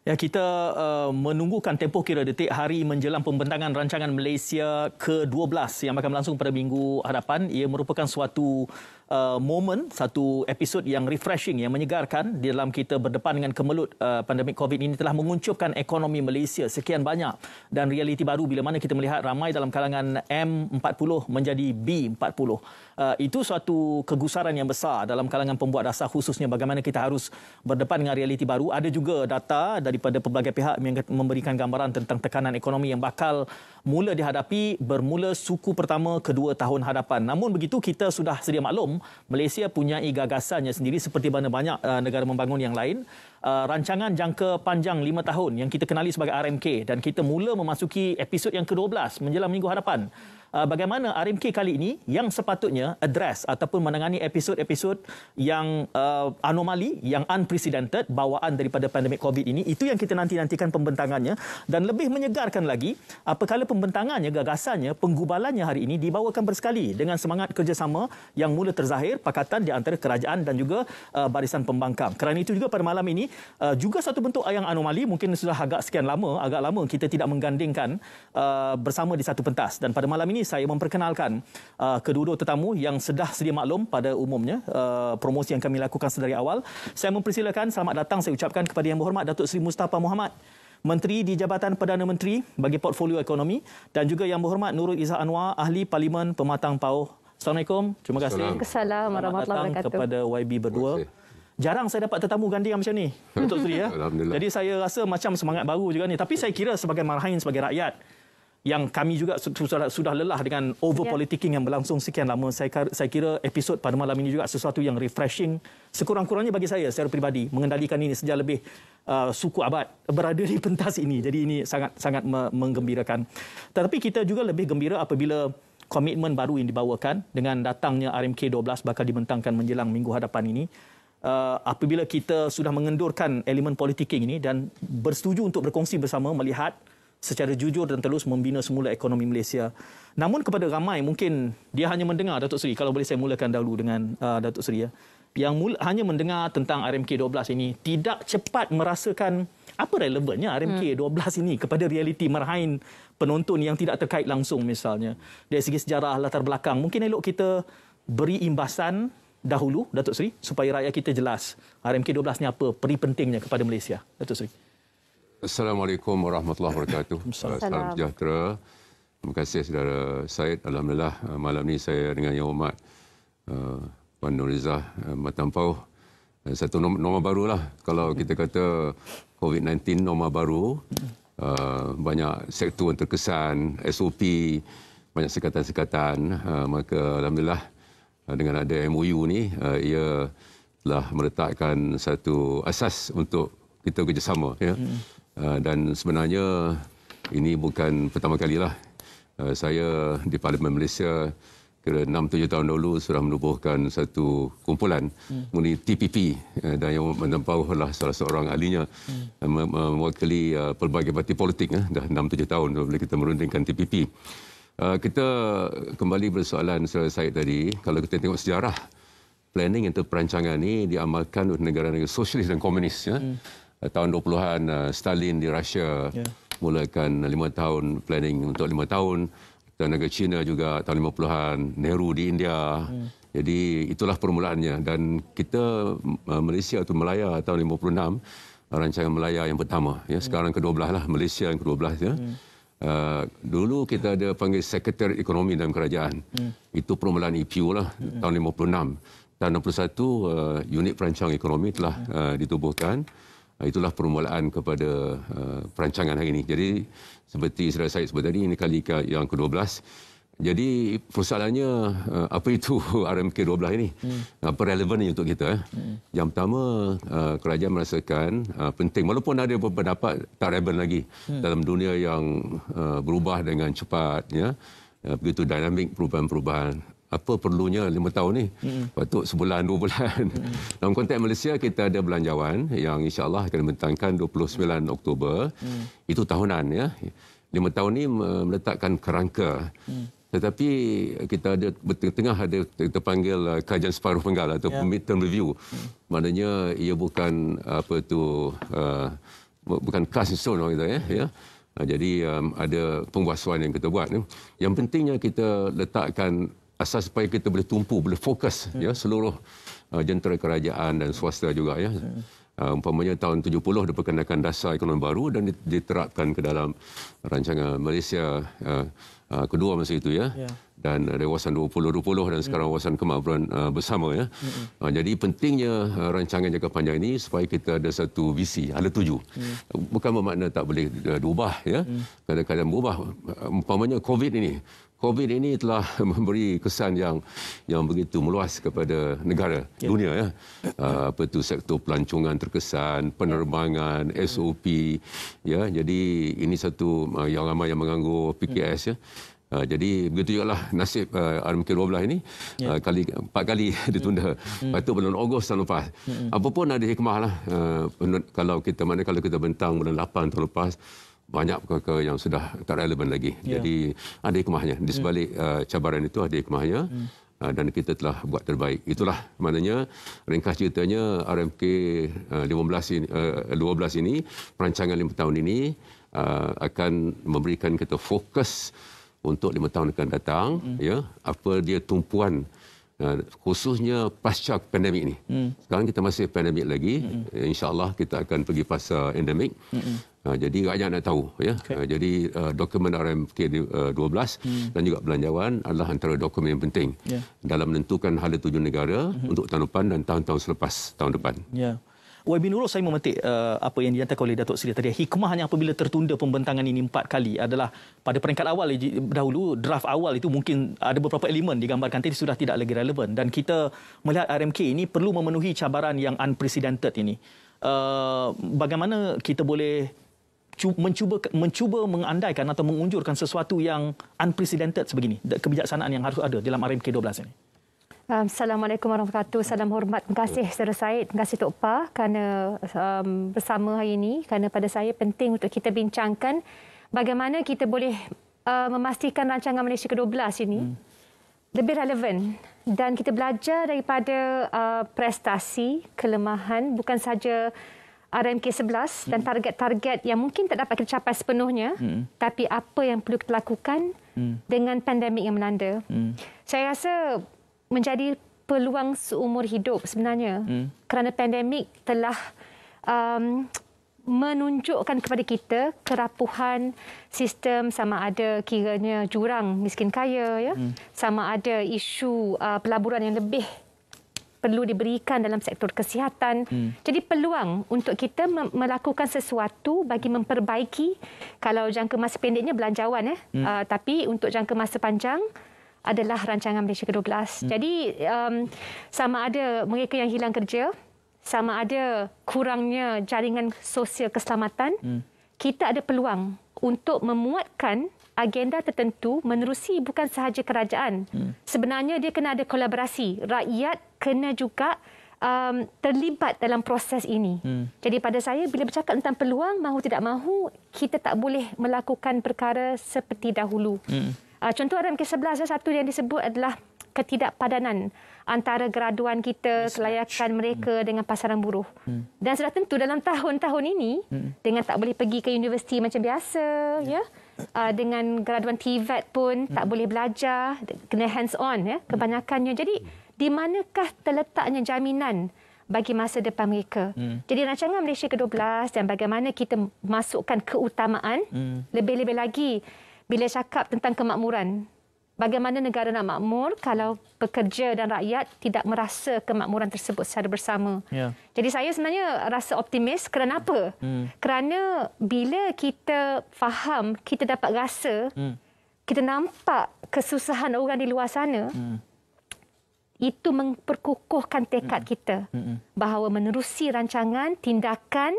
Ya, kita menunggukan tempoh kira detik hari menjelang pembentangan rancangan Malaysia ke-12 yang akan berlangsung pada minggu hadapan. Ia merupakan suatu momen, satu episod yang refreshing, yang menyegarkan di dalam kita berdepan dengan kemelut pandemik COVID ini telah menguncupkan ekonomi Malaysia sekian banyak dan realiti baru bila mana kita melihat ramai dalam kalangan M40 menjadi B40. Itu suatu kegusaran yang besar dalam kalangan pembuat dasar, khususnya bagaimana kita harus berdepan dengan realiti baru. Ada juga data daripada pelbagai pihak yang memberikan gambaran tentang tekanan ekonomi yang bakal mula dihadapi bermula suku pertama kedua tahun hadapan. Namun begitu, kita sudah sedia maklum, Malaysia punya gagasannya sendiri seperti mana banyak negara membangun yang lain. Rancangan jangka panjang 5 tahun yang kita kenali sebagai RMK, dan kita mula memasuki episod yang ke-12 menjelang minggu hadapan. Bagaimana RMK kali ini yang sepatutnya address ataupun menangani episod-episod yang anomali, yang unprecedented bawaan daripada pandemik COVID ini. Itu yang kita nantikan pembentangannya, dan lebih menyegarkan lagi apabila pembentangannya, gagasannya, penggubalannya hari ini dibawakan bersekali dengan semangat kerjasama yang mula terzahir pakatan di antara kerajaan dan juga barisan pembangkang. Kerana itu juga pada malam ini juga satu bentuk yang anomali, mungkin sudah agak lama kita tidak menggandingkan bersama di satu pentas, dan pada malam ini saya memperkenalkan kedua-dua tetamu yang sedia maklum pada umumnya promosi yang kami lakukan sedari awal. Saya mempersilakan selamat datang saya ucapkan kepada Yang Berhormat Datuk Seri Mustafa Mohamed, Menteri di Jabatan Perdana Menteri bagi Portfolio Ekonomi, dan juga Yang Berhormat Nurul Izzah Anwar, Ahli Parlimen Pematang Pauh. Assalamualaikum. Terima kasih. Assalamualaikum warahmatullahi wabarakatuh. Kepada YB berdua. Jarang saya dapat tetamu ganding macam ni, Datuk Seri ya. Jadi saya rasa macam semangat baru juga ni. Tapi saya kira sebagai marhain, sebagai rakyat yang kami juga sudah lelah dengan over politicking yang berlangsung sekian lama, saya kira episod pada malam ini juga sesuatu yang refreshing sekurang-kurangnya bagi saya secara peribadi, mengendalikan ini sejak lebih suku abad berada di pentas ini. Jadi ini sangat menggembirakan. Tetapi kita juga lebih gembira apabila komitmen baru yang dibawakan dengan datangnya RMK 12 bakal dibentangkan menjelang minggu hadapan ini. Apabila kita sudah mengendurkan elemen politicking ini dan bersetuju untuk berkongsi bersama, melihat secara jujur dan telus membina semula ekonomi Malaysia. Namun kepada ramai mungkin dia hanya mendengar, Datuk Seri, kalau boleh saya mulakan dahulu dengan Datuk Seri ya, yang hanya mendengar tentang RMK 12 ini, tidak cepat merasakan apa relevannya RMK 12 ini kepada realiti marhain penonton yang tidak terkait langsung. Misalnya dari segi sejarah, latar belakang, mungkin elok kita beri imbasan dahulu, Datuk Seri, supaya rakyat kita jelas RMK 12 ni apa, peri pentingnya kepada Malaysia. Datuk Seri. Assalamualaikum warahmatullahi wabarakatuh. Salam sejahtera. Terima kasih saudara Syed. Alhamdulillah malam ni saya dengan Yang Hormat Puan Nurul Izzah Pematang Pauh, satu norma barulah. Kalau kita kata COVID-19 norma baru, banyak sektor yang terkesan, SOP, banyak sekatan-sekatan, maka alhamdulillah dengan ada MOU ni ia telah meletakkan satu asas untuk kita kerjasama ya. Dan sebenarnya ini bukan pertama kalilah saya di Parlimen Malaysia kira 6-7 tahun dahulu sudah menubuhkan satu kumpulan mengenai TPP, dan Yang Menampau adalah salah seorang ahlinya, mewakili pelbagai parti politik dah 6-7 tahun bila kita merundingkan TPP. Kita kembali bersoalan saya tadi, kalau kita tengok sejarah planning atau perancangan ini diamalkan oleh negara-negara sosialis dan komunis ya. Tahun 20-an Stalin di Rusia mulakan 5 tahun planning untuk 5 tahun, dan negara China juga tahun 50-an, Nehru di India. Jadi itulah permulaannya, dan kita Malaysia atau Melaya tahun 56, rancangan Melaya yang pertama ya, sekarang ke-12 lah, Malaysia yang ke-12 ya. Dulu kita ada panggil Sekretariat Ekonomi dalam Kerajaan. Itu permulaan EPU lah tahun 56. Tahun 61 unit perancang ekonomi telah ditubuhkan. Itulah permulaan kepada perancangan hari ini. Jadi seperti saudara saya sebut tadi, ini kali yang ke-12. Jadi persoalannya apa itu RMK 12 ini? Apa relevannya untuk kita? Yang pertama, kerajaan merasakan penting, walaupun ada beberapa pendapat tak relevan lagi dalam dunia yang berubah dengan cepat ya. Begitu dinamik perubahan-perubahan. Apa perlunya 5 tahun ni? Patut sebulan, 2 bulan. Dalam konteks Malaysia, kita ada belanjawan yang insyaAllah akan dibentangkan 29 Oktober. Itu tahunan ya. 5 tahun ni meletakkan kerangka. Tetapi kita ada tengah ada kita panggil kajian separuh penggal atau midterm review. Maknanya ia bukan apa tu bukan cast in stone kita ya. Jadi ada penguasaan yang kita buat. Yang pentingnya kita letakkan asas supaya kita boleh tumpu, boleh fokus ya seluruh jentera kerajaan dan swasta juga ya. Umpamanya tahun 70 ada perkendakan dasar ekonomi baru dan diterapkan ke dalam rancangan Malaysia kedua masa itu ya. Dan ada wawasan 2020 dan sekarang wawasan kemakmuran bersama ya. Jadi pentingnya rancangan jangka panjang ini supaya kita ada satu visi, ada tuju. Bukan bermakna tak boleh diubah ya. Kadang-kadang berubah. Umpamanya COVID ini telah memberi kesan yang begitu meluas kepada negara dunia ya. Apa tu sektor pelancongan terkesan, penerbangan, SOP ya. Jadi ini satu yang ramai yang menganggur PKS ya. Jadi begitu juga lah nasib RMK 12 ini 4 kali ditunda. Lepas itu bulan Ogos tahun lepas. Apapun ada hikmah lah. Kalau kita bentang bulan 8 tahun lepas, banyak perkara yang sudah tak relevan lagi. Jadi ada hikmahnya. Di sebalik cabaran itu ada hikmahnya. Dan kita telah buat terbaik. Itulah maknanya ringkas ceritanya RMK 12 ini, perancangan 5 tahun ini akan memberikan kita fokus untuk 5 tahun akan datang ya, apa dia tumpuan khususnya pasca pandemik ini. Sekarang kita masih pandemik lagi, insya-Allah kita akan pergi fasa endemik. Jadi rakyat nak tahu ya. Jadi dokumen RMK 12 dan juga belanjawan adalah antara dokumen yang penting dalam menentukan hala tuju negara untuk tahun depan dan tahun-tahun selepas tahun depan. YB Nurul, saya memetik apa yang dinyatakan oleh Datuk Seri tadi. Hikmahnya apabila tertunda pembentangan ini 4 kali adalah pada peringkat awal dahulu, draft awal itu mungkin ada beberapa elemen digambarkan tadi sudah tidak lagi relevan. Dan kita melihat RMK ini perlu memenuhi cabaran yang unprecedented ini. Bagaimana kita boleh mencuba mengandaikan atau mengunjurkan sesuatu yang unprecedented sebegini, kebijaksanaan yang harus ada dalam RMK 12 ini? Assalamualaikum warahmatullahi wabarakatuh. Salam hormat. Terima kasih Saudara Said, terima kasih Tok Pa kerana bersama hari ini. Kerana pada saya penting untuk kita bincangkan bagaimana kita boleh memastikan rancangan Malaysia ke-12 ini lebih relevan dan kita belajar daripada prestasi, kelemahan bukan saja RMK 11 dan target-target yang mungkin tak dapat kita capai sepenuhnya, tapi apa yang perlu kita lakukan dengan pandemik yang melanda. Saya rasa menjadi peluang seumur hidup sebenarnya kerana pandemik telah menunjukkan kepada kita kerapuhan sistem, sama ada kiranya jurang miskin kaya ya, sama ada isu pelaburan yang lebih perlu diberikan dalam sektor kesihatan. Jadi peluang untuk kita melakukan sesuatu bagi memperbaiki, kalau jangka masa pendeknya belanjawan tapi untuk jangka masa panjang adalah rancangan Malaysia ke-12. Jadi sama ada mereka yang hilang kerja, sama ada kurangnya jaringan sosial keselamatan, kita ada peluang untuk memuatkan agenda tertentu menerusi bukan sahaja kerajaan. Sebenarnya dia kena ada kolaborasi. Rakyat kena juga terlibat dalam proses ini. Jadi pada saya bila bercakap tentang peluang, mahu tidak mahu kita tak boleh melakukan perkara seperti dahulu. Contoh RMK 11, satu yang disebut adalah ketidakpadanan antara graduan kita, kelayakan mereka dengan pasaran buruh. Dan sudah tentu dalam tahun-tahun ini, dengan tak boleh pergi ke universiti macam biasa, ya, dengan graduan TVET pun tak boleh belajar, kena hands-on ya, kebanyakannya. Jadi di manakah terletaknya jaminan bagi masa depan mereka? Jadi rancangan Malaysia ke-12 dan bagaimana kita masukkan keutamaan, lebih-lebih lagi bila cakap tentang kemakmuran. Bagaimana negara nak makmur kalau pekerja dan rakyat tidak merasa kemakmuran tersebut secara bersama. Jadi saya sebenarnya rasa optimis. Kerana apa? Kerana bila kita faham, kita dapat rasa, kita nampak kesusahan orang di luar sana, itu memperkukuhkan tekad kita bahawa menerusi rancangan, tindakan,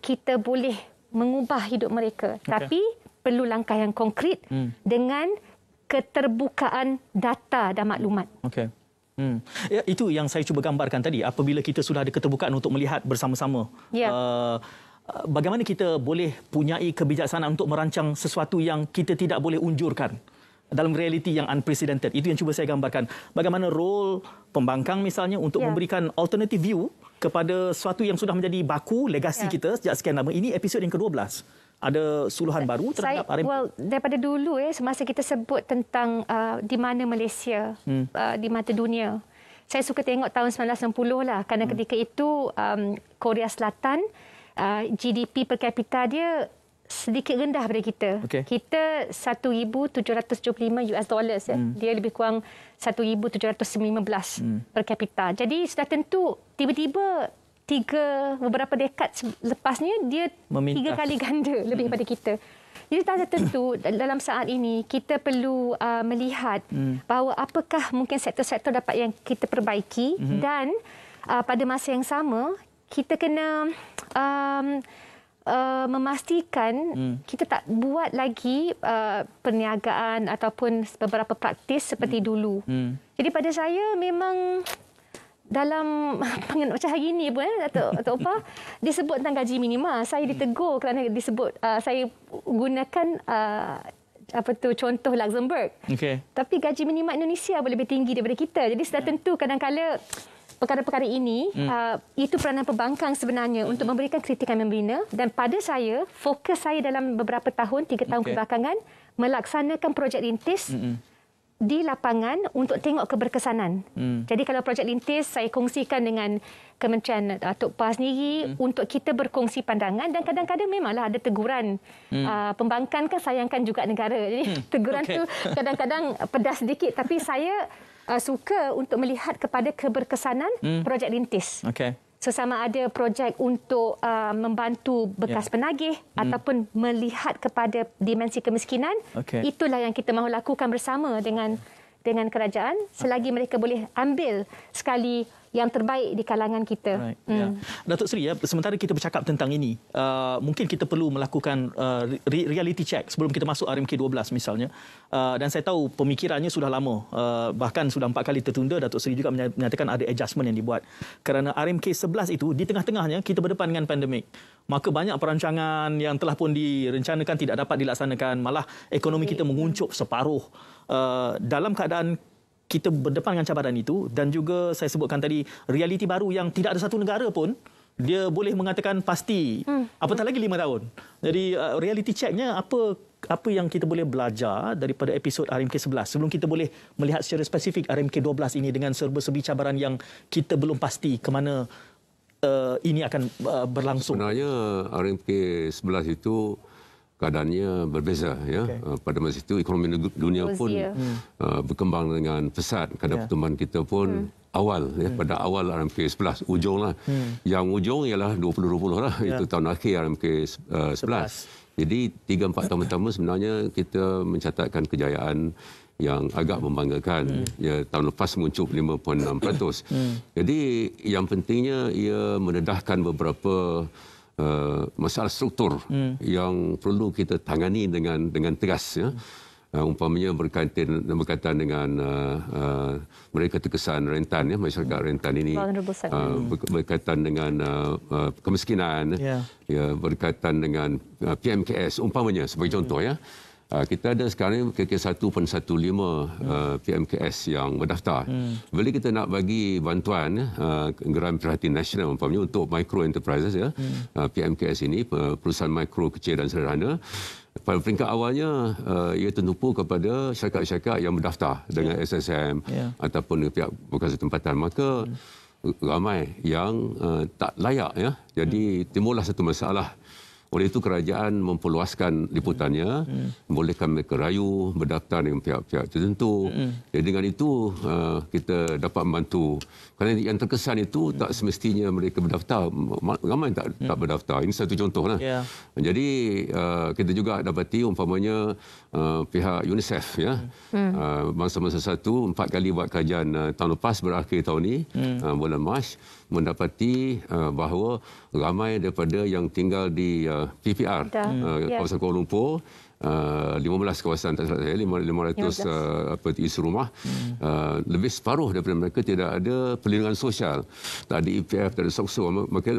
kita boleh mengubah hidup mereka. Tapi perlu langkah yang konkret dengan keterbukaan data dan maklumat. Ya, itu yang saya cuba gambarkan tadi. Apabila kita sudah ada keterbukaan untuk melihat bersama-sama, bagaimana kita boleh punyai kebijaksanaan untuk merancang sesuatu yang kita tidak boleh unjurkan dalam realiti yang unprecedented. Itu yang cuba saya gambarkan. Bagaimana role pembangkang misalnya untuk memberikan alternative view kepada sesuatu yang sudah menjadi baku legasi kita sejak sekian lama. Ini episod yang ke-12. Ada suluhan baru terhadap RMK? Daripada dulu semasa kita sebut tentang di mana Malaysia di mata dunia. Saya suka tengok tahun 1960 lah, kerana ketika itu Korea Selatan GDP per kapita dia sedikit rendah daripada kita. Okay. Kita 1,775 US dollars. Dia lebih kurang 1,715 per kapita. Jadi sudah tentu tiba-tiba beberapa dekad lepasnya dia meminta 3 kali ganda lebih daripada kita. Jadi tak tentu dalam saat ini kita perlu melihat bahawa apakah mungkin sektor-sektor dapat yang kita perbaiki dan pada masa yang sama kita kena memastikan kita tak buat lagi perniagaan ataupun beberapa praktis seperti dulu. Jadi pada saya memang dalam macam hari ini pun Datuk Opah disebut tentang gaji minima, saya ditegur kerana disebut saya gunakan contoh Luxembourg. Okay. Tapi gaji minima Indonesia boleh lebih tinggi daripada kita. Jadi sudah tentu kadang-kadang perkara-perkara ini itu peranan perbankan sebenarnya untuk memberikan kritikan membina, dan pada saya fokus saya dalam beberapa tahun 3 tahun kebelakangan melaksanakan projek lintis di lapangan untuk tengok keberkesanan. Jadi kalau projek lintis saya kongsikan dengan Kementerian Datuk PAH sendiri untuk kita berkongsi pandangan, dan kadang-kadang memanglah ada teguran. Pembangkan kan sayangkan juga negara. Jadi teguran tu kadang-kadang pedas sedikit, tapi saya suka untuk melihat kepada keberkesanan projek lintis. Okay. So sama ada projek untuk membantu bekas penagih ataupun melihat kepada dimensi kemiskinan, itulah yang kita mahu lakukan bersama dengan kerajaan selagi mereka boleh ambil sekali yang terbaik di kalangan kita. Right. Datuk Seri, sementara kita bercakap tentang ini, mungkin kita perlu melakukan reality check sebelum kita masuk RMK 12 misalnya. Dan saya tahu pemikirannya sudah lama, bahkan sudah 4 kali tertunda. Datuk Seri juga menyatakan ada adjustment yang dibuat. Kerana RMK 11 itu di tengah-tengahnya kita berdepan dengan pandemik. Maka banyak perancangan yang telah pun direncanakan tidak dapat dilaksanakan. Malah ekonomi kita menguncup separuh. Dalam keadaan kita berdepan dengan cabaran itu, dan juga saya sebutkan tadi realiti baru yang tidak ada satu negara pun dia boleh mengatakan pasti apatah lagi 5 tahun. Jadi reality checknya apa yang kita boleh belajar daripada episod RMK 11 sebelum kita boleh melihat secara spesifik RMK 12 ini dengan serba-serbi cabaran yang kita belum pasti ke mana ini akan berlangsung. Sebenarnya RMK 11 itu keadaannya berbeza, ya. Pada masa itu ekonomi dunia pun berkembang dengan pesat. Kadar pertumbuhan kita pun awal, pada awal RMK 11, ujung lah. Yang ujung ialah 2020 lah, itu tahun akhir RMK 11. Jadi 3-4 tahun pertama sebenarnya kita mencatatkan kejayaan yang agak membanggakan. Tahun lepas menguncup 5.6%. Jadi yang pentingnya ia mendedahkan beberapa masalah struktur yang perlu kita tangani dengan tegas, ya. Umpamanya berkaitan dengan mereka terkesan rentan, ya, masyarakat rentan ini, berkaitan dengan kemiskinan, ya, berkaitan dengan PMKS umpamanya sebagai contoh, ya. Kita ada sekarang kira-kira 1.15 PMKS yang berdaftar. Bila kita nak bagi bantuan geran perhatian nasional umpamanya untuk micro enterprises, ya, PMKS ini perusahaan mikro, kecil dan sederhana, pada peringkat awalnya ia tertumpu kepada syarikat-syarikat yang berdaftar dengan SSM ataupun pihak berkuasa tempatan. Maka ramai yang tak layak, ya. Jadi timbullah satu masalah. Oleh itu kerajaan memperluaskan liputannya, membolehkan mereka rayu berdaftar dengan pihak-pihak tertentu. Jadi dengan itu kita dapat membantu. Kerana yang terkesan itu tak semestinya mereka berdaftar, ramai tak berdaftar. Ini satu contohlah. Jadi kita juga dapati umpamanya pihak UNICEF, ya, masa-masa 4 kali buat kajian tahun lepas berakhir tahun ini, bulan Mac, mendapati bahawa ramai daripada yang tinggal di PPR, kawasan Kuala Lumpur, 15 kawasan, tak salah saya, 500 isu rumah. Lebih separuh daripada mereka tidak ada perlindungan sosial, tak ada EPF, tak ada SOCSO.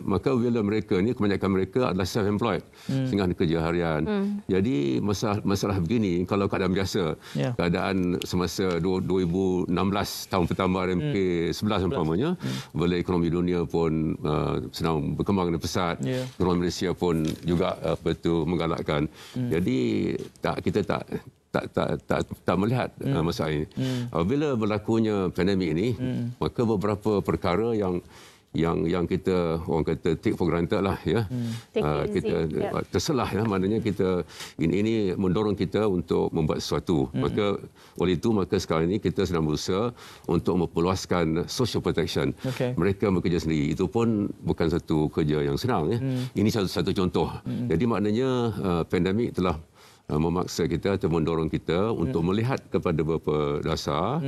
Maka bila mereka ni, kebanyakan mereka adalah self-employed, sehingga kerja harian. Jadi masalah begini, kalau keadaan biasa, keadaan semasa 2016 tahun pertama RMK 11 umpamanya, bila ekonomi dunia pun sedang berkembang dengan pesat, ekonomi Malaysia pun juga menggalakkan. Jadi kita tak melihat masalah ini. Apabila berlakunya pandemik ini, maka beberapa perkara yang kita orang kata take for granted lah, ya. Kita terselah, ya, maknanya kita ini mendorong kita untuk membuat sesuatu. Maka oleh itu sekarang ini kita sedang berusaha untuk memperluaskan social protection. Mereka bekerja sendiri, itu pun bukan satu kerja yang senang, ya. Ini satu contoh. Jadi maknanya pandemik telah memaksa kita atau mendorong kita untuk melihat kepada beberapa dasar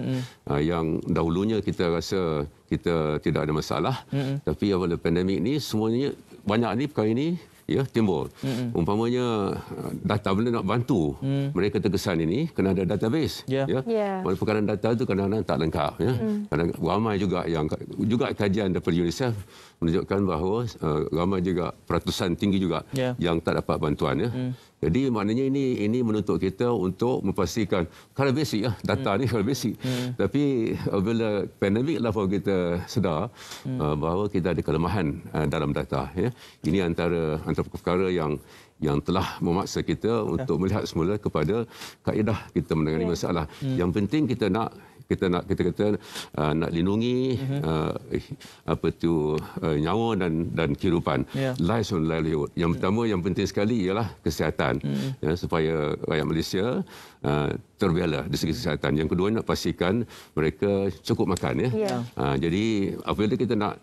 yang dahulunya kita rasa kita tidak ada masalah, tapi apabila pandemik ni semuanya banyak ni perkara ini timbul. Umpamanya data, benda nak bantu mereka terkesan ini kena ada database. Perkaran data itu kadang-kadang tak lengkap. Kadang ramai juga kajian daripada UNICEF menunjukkan bahawa ramai juga peratusan tinggi juga yang tak dapat bantuan. Jadi maknanya ini menuntut kita untuk memastikan kalau basic, data ni kalau basic. Tapi bila pandemik lah baru kita sedar bahawa kita ada kelemahan dalam data. Ini antara perkara yang telah memaksa kita untuk melihat semula kepada kaedah kita menangani masalah. Yang penting kita nak lindungi nyawa dan kehidupan, lives and livelihood. Yang pertama, yang penting sekali ialah kesihatan, supaya rakyat Malaysia terbela dari segi kesihatan. Yang kedua, nak pastikan mereka cukup makan. Jadi apabila kita nak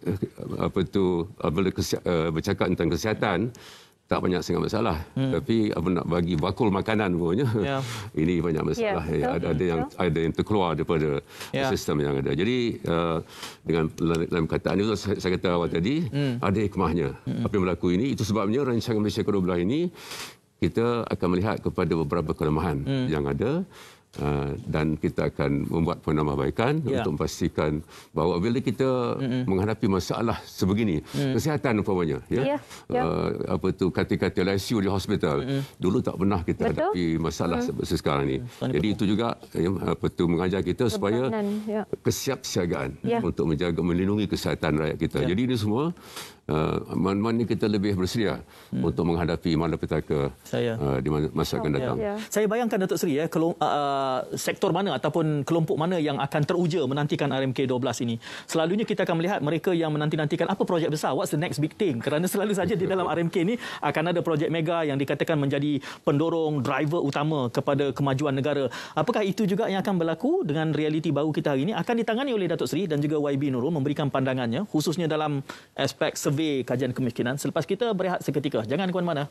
bercakap tentang kesihatan, tak banyak sangat masalah. Tapi nak bagi bakul makanan punya, ini banyak masalah. Ada yang terkeluar daripada sistem yang ada. Jadi dengan dalam kataan itu saya kata awal tadi, ada hikmahnya. Apa yang berlaku ini, itu sebabnya rancangan Malaysia ke-12 ini kita akan melihat kepada beberapa kelemahan yang ada. Dan kita akan membuat penambahbaikan untuk memastikan bahawa bila kita menghadapi masalah sebegini, kesihatan umpamanya, kata-kata ICU di hospital, dulu tak pernah kita hadapi masalah seperti sekarang ini. Jadi itu juga mengajar kita supaya kesiapsiagaan untuk melindungi kesihatan rakyat kita. Jadi ini semua mana kita lebih bersedia untuk menghadapi malapetaka di masa akan datang. Saya bayangkan Datuk Seri, sektor mana ataupun kelompok mana yang akan teruja menantikan RMK 12 ini. Selalunya kita akan melihat mereka yang menanti-nantikan apa projek besar, what's the next big thing. Kerana selalu saja di dalam RMK ini akan ada projek mega yang dikatakan menjadi pendorong, driver utama kepada kemajuan negara. Apakah itu juga yang akan berlaku dengan realiti baru kita hari ini? Akan ditangani oleh Datuk Seri dan juga YB Nurul memberikan pandangannya, khususnya dalam aspek survey kajian kemiskinan. Selepas kita berehat seketika. Jangan ke mana-mana.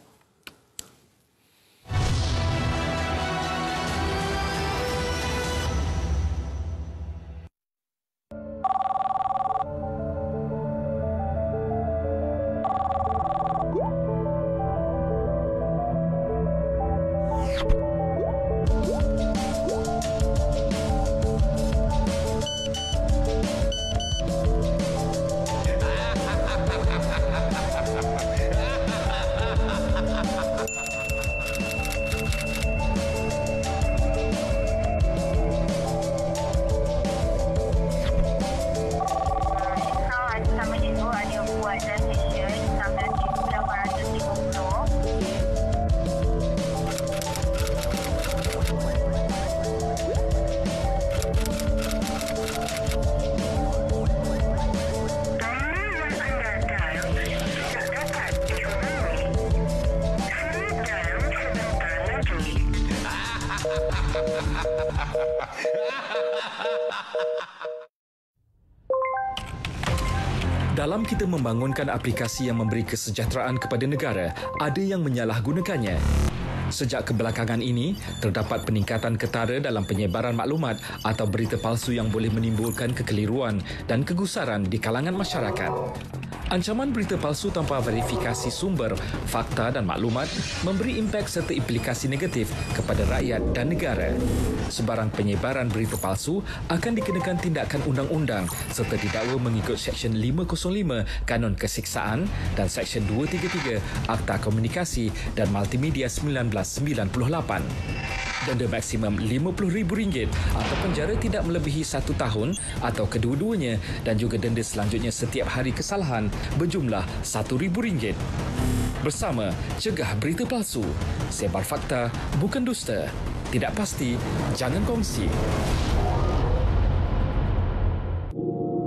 Dalam kita membangunkan aplikasi yang memberi kesejahteraan kepada negara, ada yang menyalahgunakannya. Sejak kebelakangan ini, terdapat peningkatan ketara dalam penyebaran maklumat atau berita palsu yang boleh menimbulkan kekeliruan dan kegusaran di kalangan masyarakat. Ancaman berita palsu tanpa verifikasi sumber, fakta dan maklumat memberi impak serta implikasi negatif kepada rakyat dan negara. Sebarang penyebaran berita palsu akan dikenakan tindakan undang-undang serta didakwa mengikut Seksyen 505 Kanun Keseksaan dan Seksyen 233 Akta Komunikasi dan Multimedia 1998. Denda maksimum RM50,000 atau penjara tidak melebihi 1 tahun atau kedua-duanya dan juga denda selanjutnya setiap hari kesalahan berjumlah RM1,000. Bersama, cegah berita palsu. Sebar fakta, bukan dusta. Tidak pasti, jangan kongsi.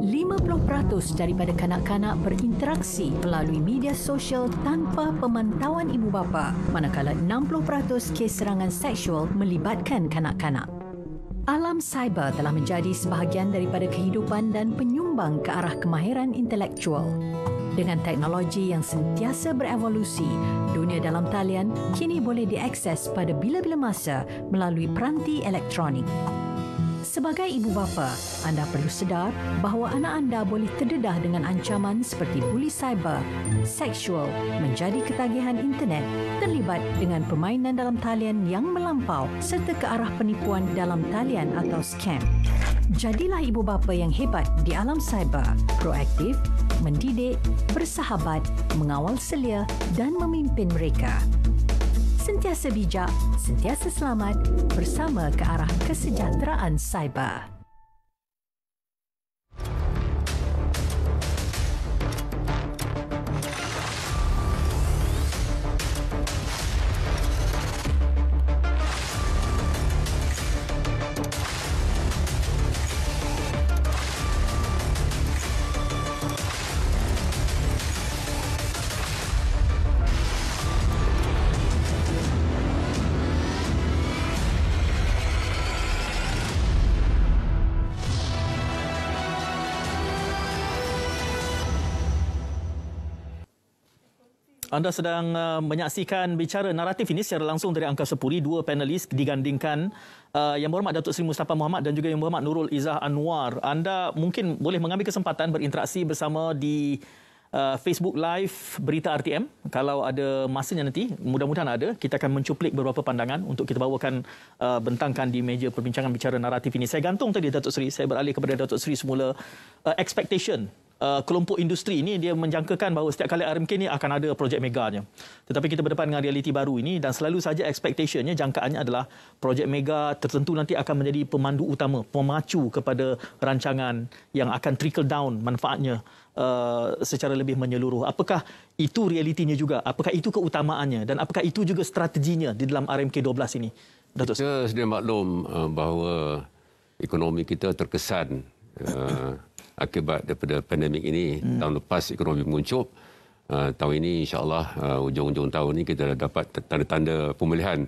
50% daripada kanak-kanak berinteraksi melalui media sosial tanpa pemantauan ibu bapa, manakala 60% kes serangan seksual melibatkan kanak-kanak. Alam cyber telah menjadi sebahagian daripada kehidupan dan penyumbang ke arah kemahiran intelektual. Dengan teknologi yang sentiasa berevolusi, dunia dalam talian kini boleh diakses pada bila-bila masa melalui peranti elektronik. Sebagai ibu bapa, anda perlu sedar bahawa anak anda boleh terdedah dengan ancaman seperti buli cyber, seksual, menjadi ketagihan internet, terlibat dengan permainan dalam talian yang melampau serta ke arah penipuan dalam talian atau scam. Jadilah ibu bapa yang hebat di alam cyber, proaktif, mendidik, bersahabat, mengawal selia dan memimpin mereka. Sentiasa bijak, sentiasa selamat bersama ke arah kesejahteraan cyber. Anda sedang menyaksikan Bicara Naratif ini secara langsung dari Angkasa Puri. Dua panelis digandingkan, Yang Berhormat Datuk Seri Mustafa Mohamed dan juga Yang Berhormat Nurul Izzah Anwar. Anda mungkin boleh mengambil kesempatan berinteraksi bersama di Facebook Live Berita RTM. Kalau ada masanya nanti, mudah-mudahan ada, kita akan mencuplik beberapa pandangan untuk kita bawakan, bentangkan di meja perbincangan Bicara Naratif ini. Saya gantung tadi Datuk Seri, saya beralih kepada Datuk Seri semula. Expectation kelompok industri ini, dia menjangkakan bahawa setiap kali RMK ini akan ada projek meganya. Tetapi kita berdepan dengan realiti baru ini dan selalu saja expectationnya, jangkaannya adalah projek mega tertentu nanti akan menjadi pemandu utama, pemacu kepada rancangan yang akan trickle down manfaatnya secara lebih menyeluruh. Apakah itu realitinya juga? Apakah itu keutamaannya? Dan apakah itu juga strateginya di dalam RMK 12 ini? Datuk. Kita sedia maklum bahawa ekonomi kita terkesan akibat daripada pandemik ini. Tahun lepas ekonomi menguncup. Tahun ini insya-Allah hujung-hujung tahun ini kita dah dapat tanda-tanda pemulihan.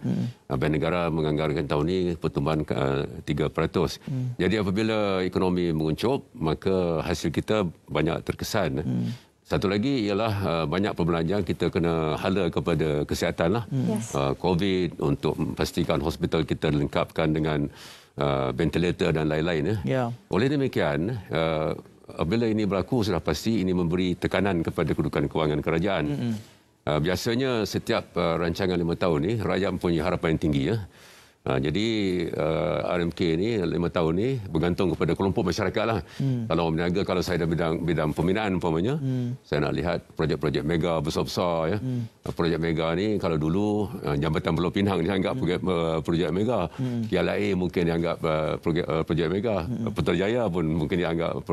Bank Negara menganggarkan tahun ini pertumbuhan 3%. Jadi apabila ekonomi menguncup, maka hasil kita banyak terkesan. Satu lagi ialah banyak perbelanjaan kita kena hala kepada kesihatan lah. COVID untuk memastikan hospital kita dilengkapkan dengan ventilator dan lain-lain. Oleh demikian, apabila ini berlaku, sudah pasti ini memberi tekanan kepada kedudukan kewangan kerajaan. Biasanya setiap rancangan 5 tahun ni, rakyat mempunyai harapan yang tinggi. Jadi RMK ni 5 tahun ni bergantung kepada kelompok masyarakat lah. Kalau berniaga, kalau saya ada bidang pembinaan umpamanya, saya nak lihat projek-projek mega besar-besar. Projek mega ni kalau dulu Jambatan Pulau Pinang dianggap projek mega, KLIA mungkin dianggap projek mega, Putrajaya pun mungkin dianggap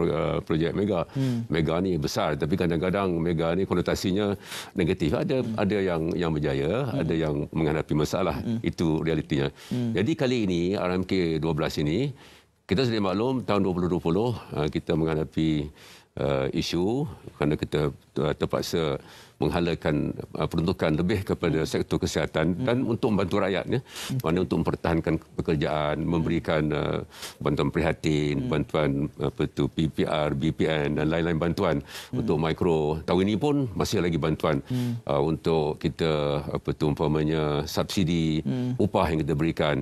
projek mega. Mega ni besar, tapi kadang-kadang mega ni konotasinya negatif. Ada yang berjaya, ada yang menghadapi masalah. Itu realitinya. Jadi kali ini RMK 12 ini kita sedia maklum tahun 2020 kita menghadapi isu kerana kita terpaksa menghalakan peruntukan lebih kepada sektor kesihatan dan untuk membantu rakyatnya, mana untuk mempertahankan pekerjaan, memberikan bantuan prihatin, bantuan PPR, BPN dan lain-lain bantuan untuk mikro. Tahun ini pun masih lagi bantuan untuk kita umpamanya subsidi upah yang kita berikan.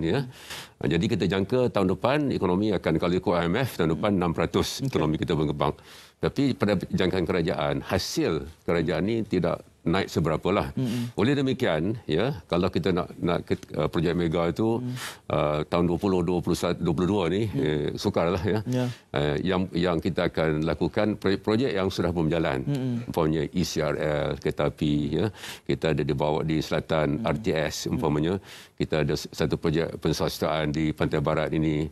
Jadi kita jangka tahun depan ekonomi akan, kalau ikut IMF, tahun depan 6% ekonomi kita berkembang. Tapi pada jangkaan kerajaan, hasil kerajaan ini tidak naik seberapalah. Oleh demikian, ya, kalau kita nak projek mega itu tahun 2022 ni sukarlah ya. Yang kita akan lakukan projek yang sudah berjalan. Umpamanya ECRL, kereta api, ya. Kita ada dibawa di selatan RTS umpamanya. Kita ada satu projek penswastaan di pantai barat ini,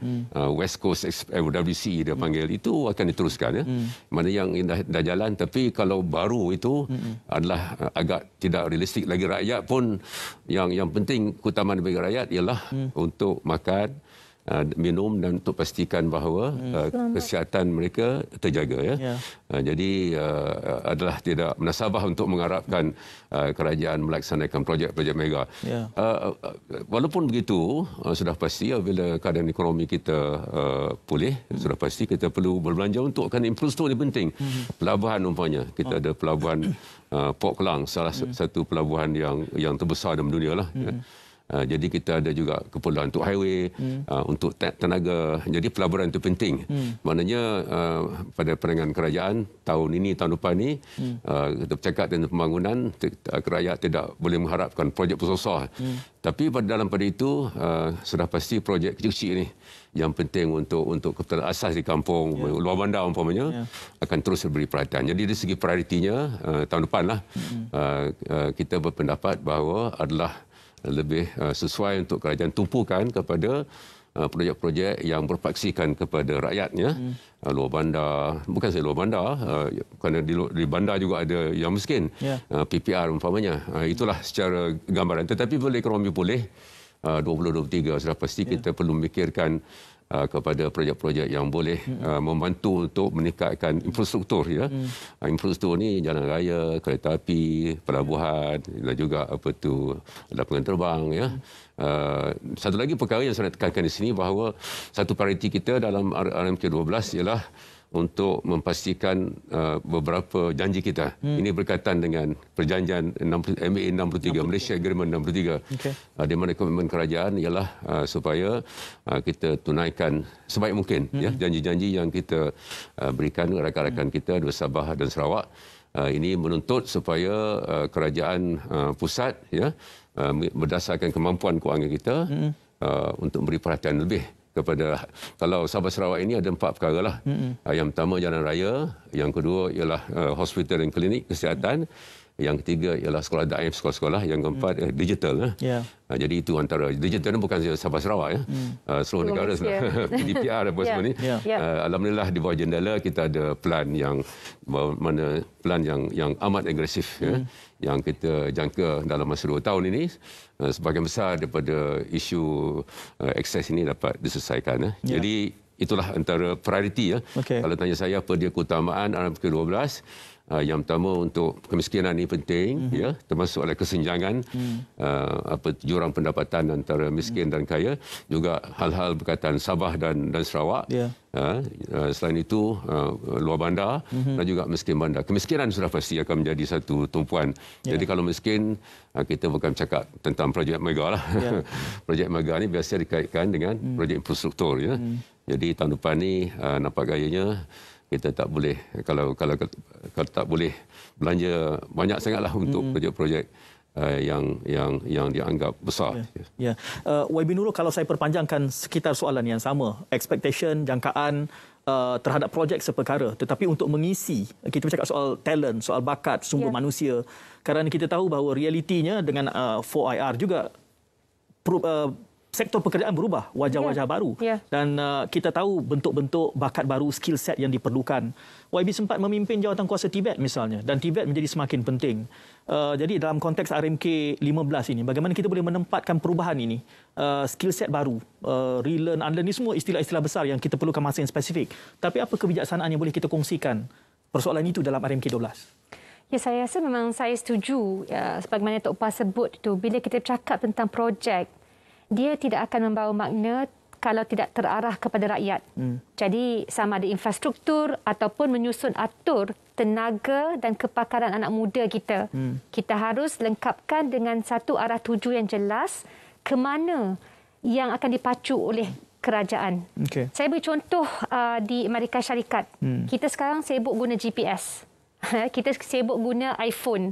West Coast WC dia panggil, itu akan diteruskan ya. Mana yang dah jalan, tapi kalau baru itu adalah agak tidak realistik lagi. Rakyat pun yang penting keutamaan bagi rakyat ialah untuk makan, minum dan untuk pastikan bahawa kesihatan mereka terjaga ya. Jadi adalah tidak menasabah untuk mengharapkan kerajaan melaksanakan projek-projek mega. Walaupun begitu, sudah pasti apabila keadaan ekonomi kita pulih, sudah pasti kita perlu berbelanja untuk kan infrastruktur ini penting. Pelabuhan umpamanya, kita ada pelabuhan Port Klang, salah satu pelabuhan yang terbesar dalam dunia lah. Jadi kita ada juga keperluan untuk highway, untuk tenaga. Jadi pelaburan itu penting. Maknanya pada pandangan kerajaan tahun ini, tahun depan ini, kita bercakap tentang pembangunan, rakyat tidak boleh mengharapkan projek besar. Tapi dalam pada itu sudah pasti projek kecil-kecil ini yang penting untuk kebetulan asas di kampung, luar bandar umpamanya, akan terus beri perhatian. Jadi dari segi prioritinya tahun depan lah, kita berpendapat bahawa adalah lebih sesuai untuk kerajaan tumpukan kepada projek-projek yang berpaksikan kepada rakyatnya. Luar bandar, bukan saja luar bandar, kerana di bandar juga ada yang miskin, PPR umpamanya. Itulah secara gambaran. Tetapi bila ekonomi pulih 2023, sudah pasti kita perlu memikirkan kepada projek-projek yang boleh membantu untuk meningkatkan infrastruktur ya. Infrastruktur ni jalan raya, kereta api, pelabuhan dan juga lapangan terbang ya. Satu lagi perkara yang saya nak tekankan di sini bahawa satu prioriti kita dalam RMK 12 ialah untuk memastikan beberapa janji kita. Ini berkaitan dengan perjanjian MA 63, Malaysia Agreement 63. Di mana komitmen kerajaan ialah supaya kita tunaikan sebaik mungkin ya janji-janji yang kita berikan kepada rakan-rakan kita di Sabah dan Sarawak. Ini menuntut supaya kerajaan pusat ya berdasarkan kemampuan kewangan kita untuk beri perhatian lebih kepada, kalau Sabah Sarawak ini ada 4 perkara lah. Yang pertama jalan raya, yang kedua ialah hospital dan klinik kesihatan, yang ketiga ialah sekolah daif, sekolah-sekolah, yang keempat digital. Jadi itu antara digital ni bukan sahaja Sabah Sarawak ya. Seluruh negara DPR dan semua ni. Alhamdulillah di bawah jendela kita ada plan yang amat agresif ya, yang kita jangka dalam masa 2 tahun ini sebahagian besar daripada isu akses ini dapat diselesaikan. Jadi itulah antara prioriti ya. Kalau tanya saya apa dia keutamaan RMK 12, yang pertama untuk kemiskinan ini penting ya, termasuk oleh kesenjangan jurang pendapatan antara miskin dan kaya, juga hal-hal berkaitan Sabah dan Sarawak. Selain itu luar bandar dan juga miskin bandar. Kemiskinan sudah pasti akan menjadi satu tumpuan. Jadi kalau miskin, kita bukan cakap tentang projek mega lah. Projek mega ni biasa dikaitkan dengan projek infrastruktur ya. Jadi tahun depan ni nampak gayanya kita tak boleh, kalau tak boleh belanja banyak sangatlah untuk projek-projek yang dianggap besar. YB Nurul, kalau saya perpanjangkan sekitar soalan yang sama, expectation, jangkaan terhadap projek seperkara, tetapi untuk mengisi, kita bercakap soal talent, soal bakat, sumber manusia, kerana kita tahu bahawa realitinya dengan 4IR juga sektor pekerjaan berubah, wajah-wajah baru. Dan kita tahu bentuk-bentuk bakat baru, skill set yang diperlukan. YB sempat memimpin jawatan kuasa Tibet misalnya, dan Tibet menjadi semakin penting. Jadi dalam konteks RMK 15 ini, bagaimana kita boleh menempatkan perubahan ini, skill set baru, relearn, unlearn, ini semua istilah-istilah besar yang kita perlukan masa yang spesifik. Tapi apa kebijaksanaan yang boleh kita kongsikan persoalan itu dalam RMK 12? Ya, saya rasa memang saya setuju. Sebagaimana Tok Pa sebut itu, bila kita cakap tentang projek, dia tidak akan membawa makna kalau tidak terarah kepada rakyat. Jadi sama ada infrastruktur ataupun menyusun atur tenaga dan kepakaran anak muda kita. Kita harus lengkapkan dengan satu arah tuju yang jelas ke mana yang akan dipacu oleh kerajaan. Okay. Saya beri contoh di Amerika Syarikat. Kita sekarang sibuk guna GPS. Kita sibuk guna iPhone.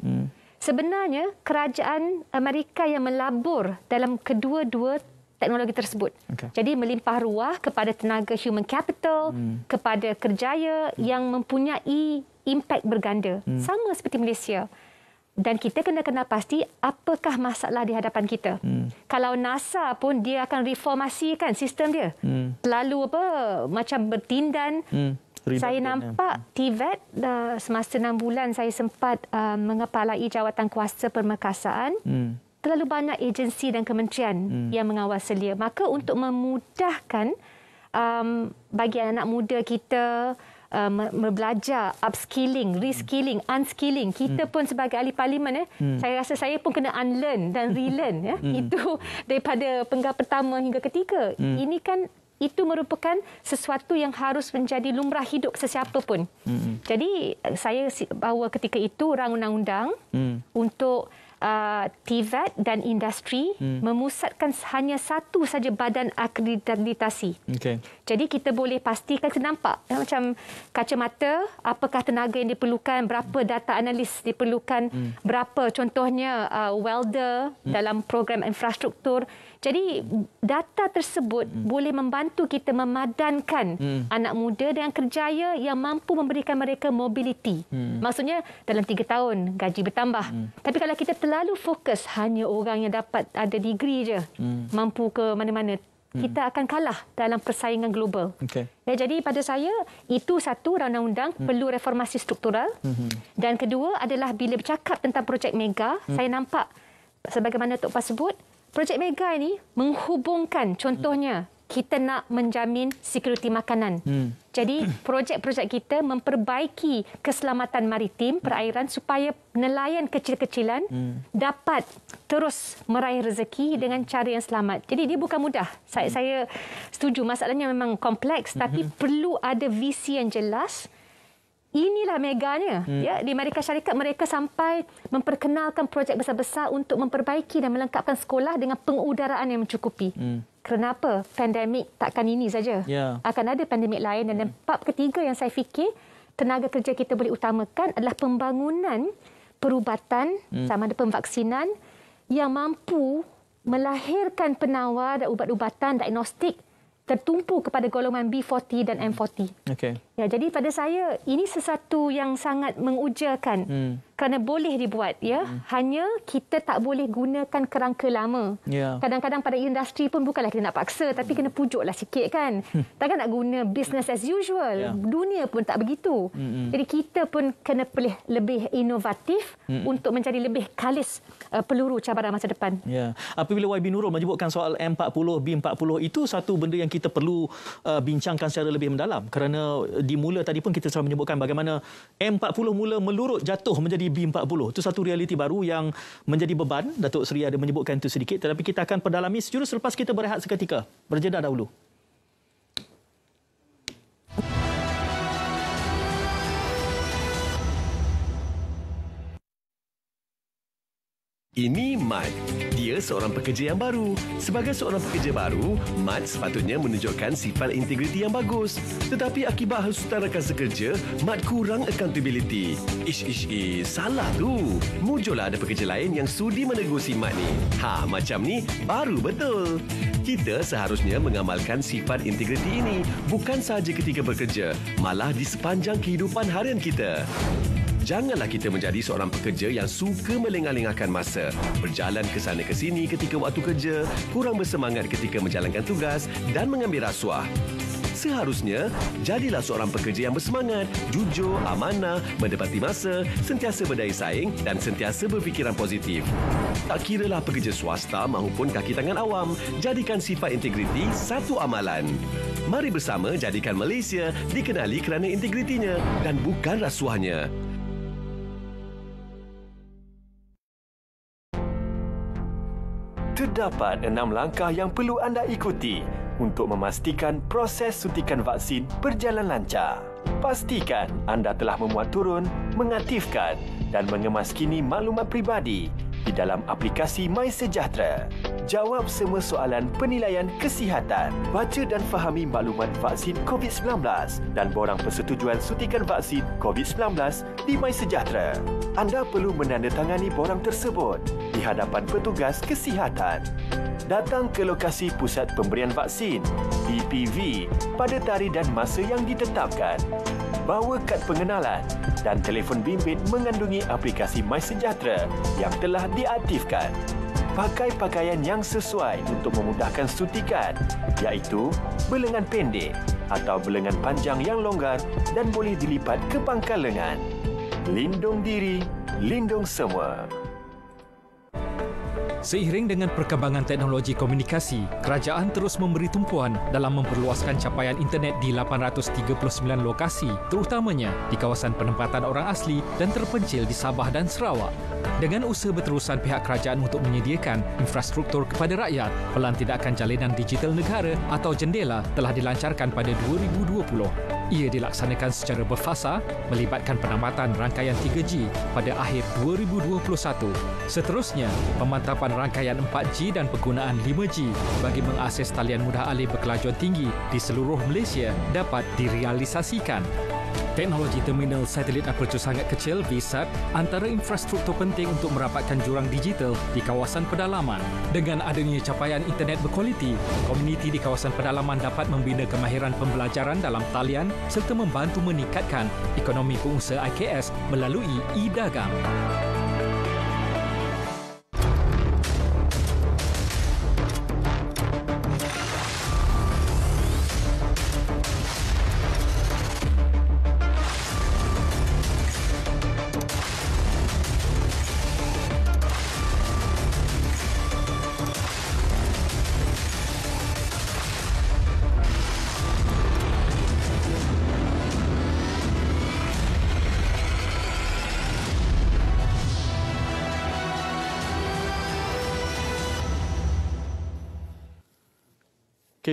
Sebenarnya kerajaan Amerika yang melabur dalam kedua-dua teknologi tersebut. Okay. Jadi melimpah ruah kepada tenaga human capital, kepada kerjaya yang mempunyai impak berganda. Sama seperti Malaysia. Dan kita kena kenal pasti apakah masalah di hadapan kita. Kalau NASA pun dia akan reformasikan sistem dia. Terlalu macam bertindan. Saya nampak TVET semasa 6 bulan saya sempat mengepalai jawatan kuasa permekasaan. Terlalu banyak agensi dan kementerian yang mengawal selia. Maka untuk memudahkan bagi anak muda kita belajar, upskilling, reskilling, unskilling. Kita pun sebagai ahli parlimen, saya rasa saya pun kena unlearn dan relearn. Itu daripada penggal pertama hingga ketiga. Ini kan itu merupakan sesuatu yang harus menjadi lumrah hidup sesiapa pun. Jadi saya bawa ketika itu rang undang-undang untuk TVET dan industri memusatkan hanya satu saja badan akreditasi. Okay. Jadi kita boleh pastikan, kita nampak macam kacamata, apakah tenaga yang diperlukan, berapa data analis diperlukan, berapa contohnya welder dalam program infrastruktur. Jadi data tersebut boleh membantu kita memadankan anak muda dengan kerjaya yang mampu memberikan mereka mobility. Maksudnya dalam 3 tahun gaji bertambah. Tapi kalau kita terlalu fokus hanya orang yang dapat ada degree je, mampu ke mana-mana, kita akan kalah dalam persaingan global. Okay. Jadi pada saya itu satu, undang-undang perlu reformasi struktural. Dan kedua adalah bila bercakap tentang projek mega, saya nampak sebagaimana Tok Pas sebut, projek mega ini menghubungkan, contohnya kita nak menjamin security makanan. Jadi projek-projek kita memperbaiki keselamatan maritim, perairan supaya nelayan kecil-kecilan dapat terus meraih rezeki dengan cara yang selamat. Jadi dia bukan mudah. Saya setuju masalahnya memang kompleks, tapi perlu ada visi yang jelas. Inilah meganya. Ya, di Amerika Syarikat mereka sampai memperkenalkan projek besar-besar untuk memperbaiki dan melengkapkan sekolah dengan pengudaraan yang mencukupi. Kenapa? Pandemik takkan ini saja. Yeah. Akan ada pandemik lain. Dan bab ketiga yang saya fikir tenaga kerja kita boleh utamakan adalah pembangunan perubatan sama ada pemvaksinan yang mampu melahirkan penawar dan ubat-ubatan diagnostik tertumpu kepada golongan B40 dan M40. Okay. Ya, jadi pada saya ini sesuatu yang sangat mengujakan kerana boleh dibuat. Ya, hanya kita tak boleh gunakan kerangka lama. Yeah. Kadang-kadang pada industri pun bukanlah kita nak paksa, tapi kena pujuklah sikit kan. Takkan nak guna business as usual. Yeah. Dunia pun tak begitu. Jadi kita pun kena pilih lebih inovatif untuk menjadi lebih kalis peluru cabaran masa depan. Ya. Apabila YB Nurul menyebutkan soal M40, B40, itu satu benda yang kita perlu bincangkan secara lebih mendalam, kerana di mula tadi pun kita telah menyebutkan bagaimana M40 mula melurut jatuh menjadi B40. Itu satu realiti baru yang menjadi beban. Datuk Seri ada menyebutkan itu sedikit, tetapi kita akan perdalami sejurus selepas kita berehat seketika. Berjeda dahulu. Ini Mat. Dia seorang pekerja yang baru. Sebagai seorang pekerja baru, Mat sepatutnya menunjukkan sifat integriti yang bagus. Tetapi akibat hasutan rakan sekerja, Mat kurang accountability. Salah tu. Mujurlah ada pekerja lain yang sudi menegur si Mat ni. Macam ni baru betul. Kita seharusnya mengamalkan sifat integriti ini bukan sahaja ketika bekerja, malah di sepanjang kehidupan harian kita. Janganlah kita menjadi seorang pekerja yang suka melengah-lengahkan masa, berjalan ke sana ke sini ketika waktu kerja, kurang bersemangat ketika menjalankan tugas dan mengambil rasuah. Seharusnya, jadilah seorang pekerja yang bersemangat, jujur, amanah, mendepati masa, sentiasa berdaya saing dan sentiasa berfikiran positif. Tak kiralah pekerja swasta maupun kaki tangan awam, jadikan sifat integriti satu amalan. Mari bersama jadikan Malaysia dikenali kerana integritinya dan bukan rasuahnya. Terdapat 6 langkah yang perlu anda ikuti untuk memastikan proses suntikan vaksin berjalan lancar. Pastikan anda telah memuat turun, mengaktifkan dan mengemaskini maklumat peribadi di dalam aplikasi MySejahtera. Jawab semua soalan penilaian kesihatan. Baca dan fahami maklumat vaksin COVID-19 dan borang persetujuan suntikan vaksin COVID-19 di MySejahtera. Anda perlu menandatangani borang tersebut di hadapan petugas kesihatan. Datang ke lokasi pusat pemberian vaksin PPV pada tarikh dan masa yang ditetapkan. Bawa kad pengenalan dan telefon bimbit mengandungi aplikasi MySejahtera yang telah diaktifkan. Pakai pakaian yang sesuai untuk memudahkan suntikan, iaitu berlengan pendek atau berlengan panjang yang longgar dan boleh dilipat ke pangkal lengan. Lindung diri, lindung semua. Seiring dengan perkembangan teknologi komunikasi, kerajaan terus memberi tumpuan dalam memperluaskan capaian internet di 839 lokasi, terutamanya di kawasan penempatan orang asli dan terpencil di Sabah dan Sarawak. Dengan usaha berterusan pihak kerajaan untuk menyediakan infrastruktur kepada rakyat, Pelan Tindakan Jalinan Digital Negara atau JENDELA telah dilancarkan pada 2020. Ia dilaksanakan secara berfasa melibatkan penamatan rangkaian 3G pada akhir 2021. Seterusnya, pemantapan rangkaian 4G dan penggunaan 5G bagi mengakses talian mudah alih berkelajuan tinggi di seluruh Malaysia dapat direalisasikan. Teknologi terminal satelit aperture sangat kecil VSAT antara infrastruktur penting untuk merapatkan jurang digital di kawasan pedalaman. Dengan adanya capaian internet berkualiti, komuniti di kawasan pedalaman dapat membina kemahiran pembelajaran dalam talian serta membantu meningkatkan ekonomi pengusaha IKS melalui e-dagang.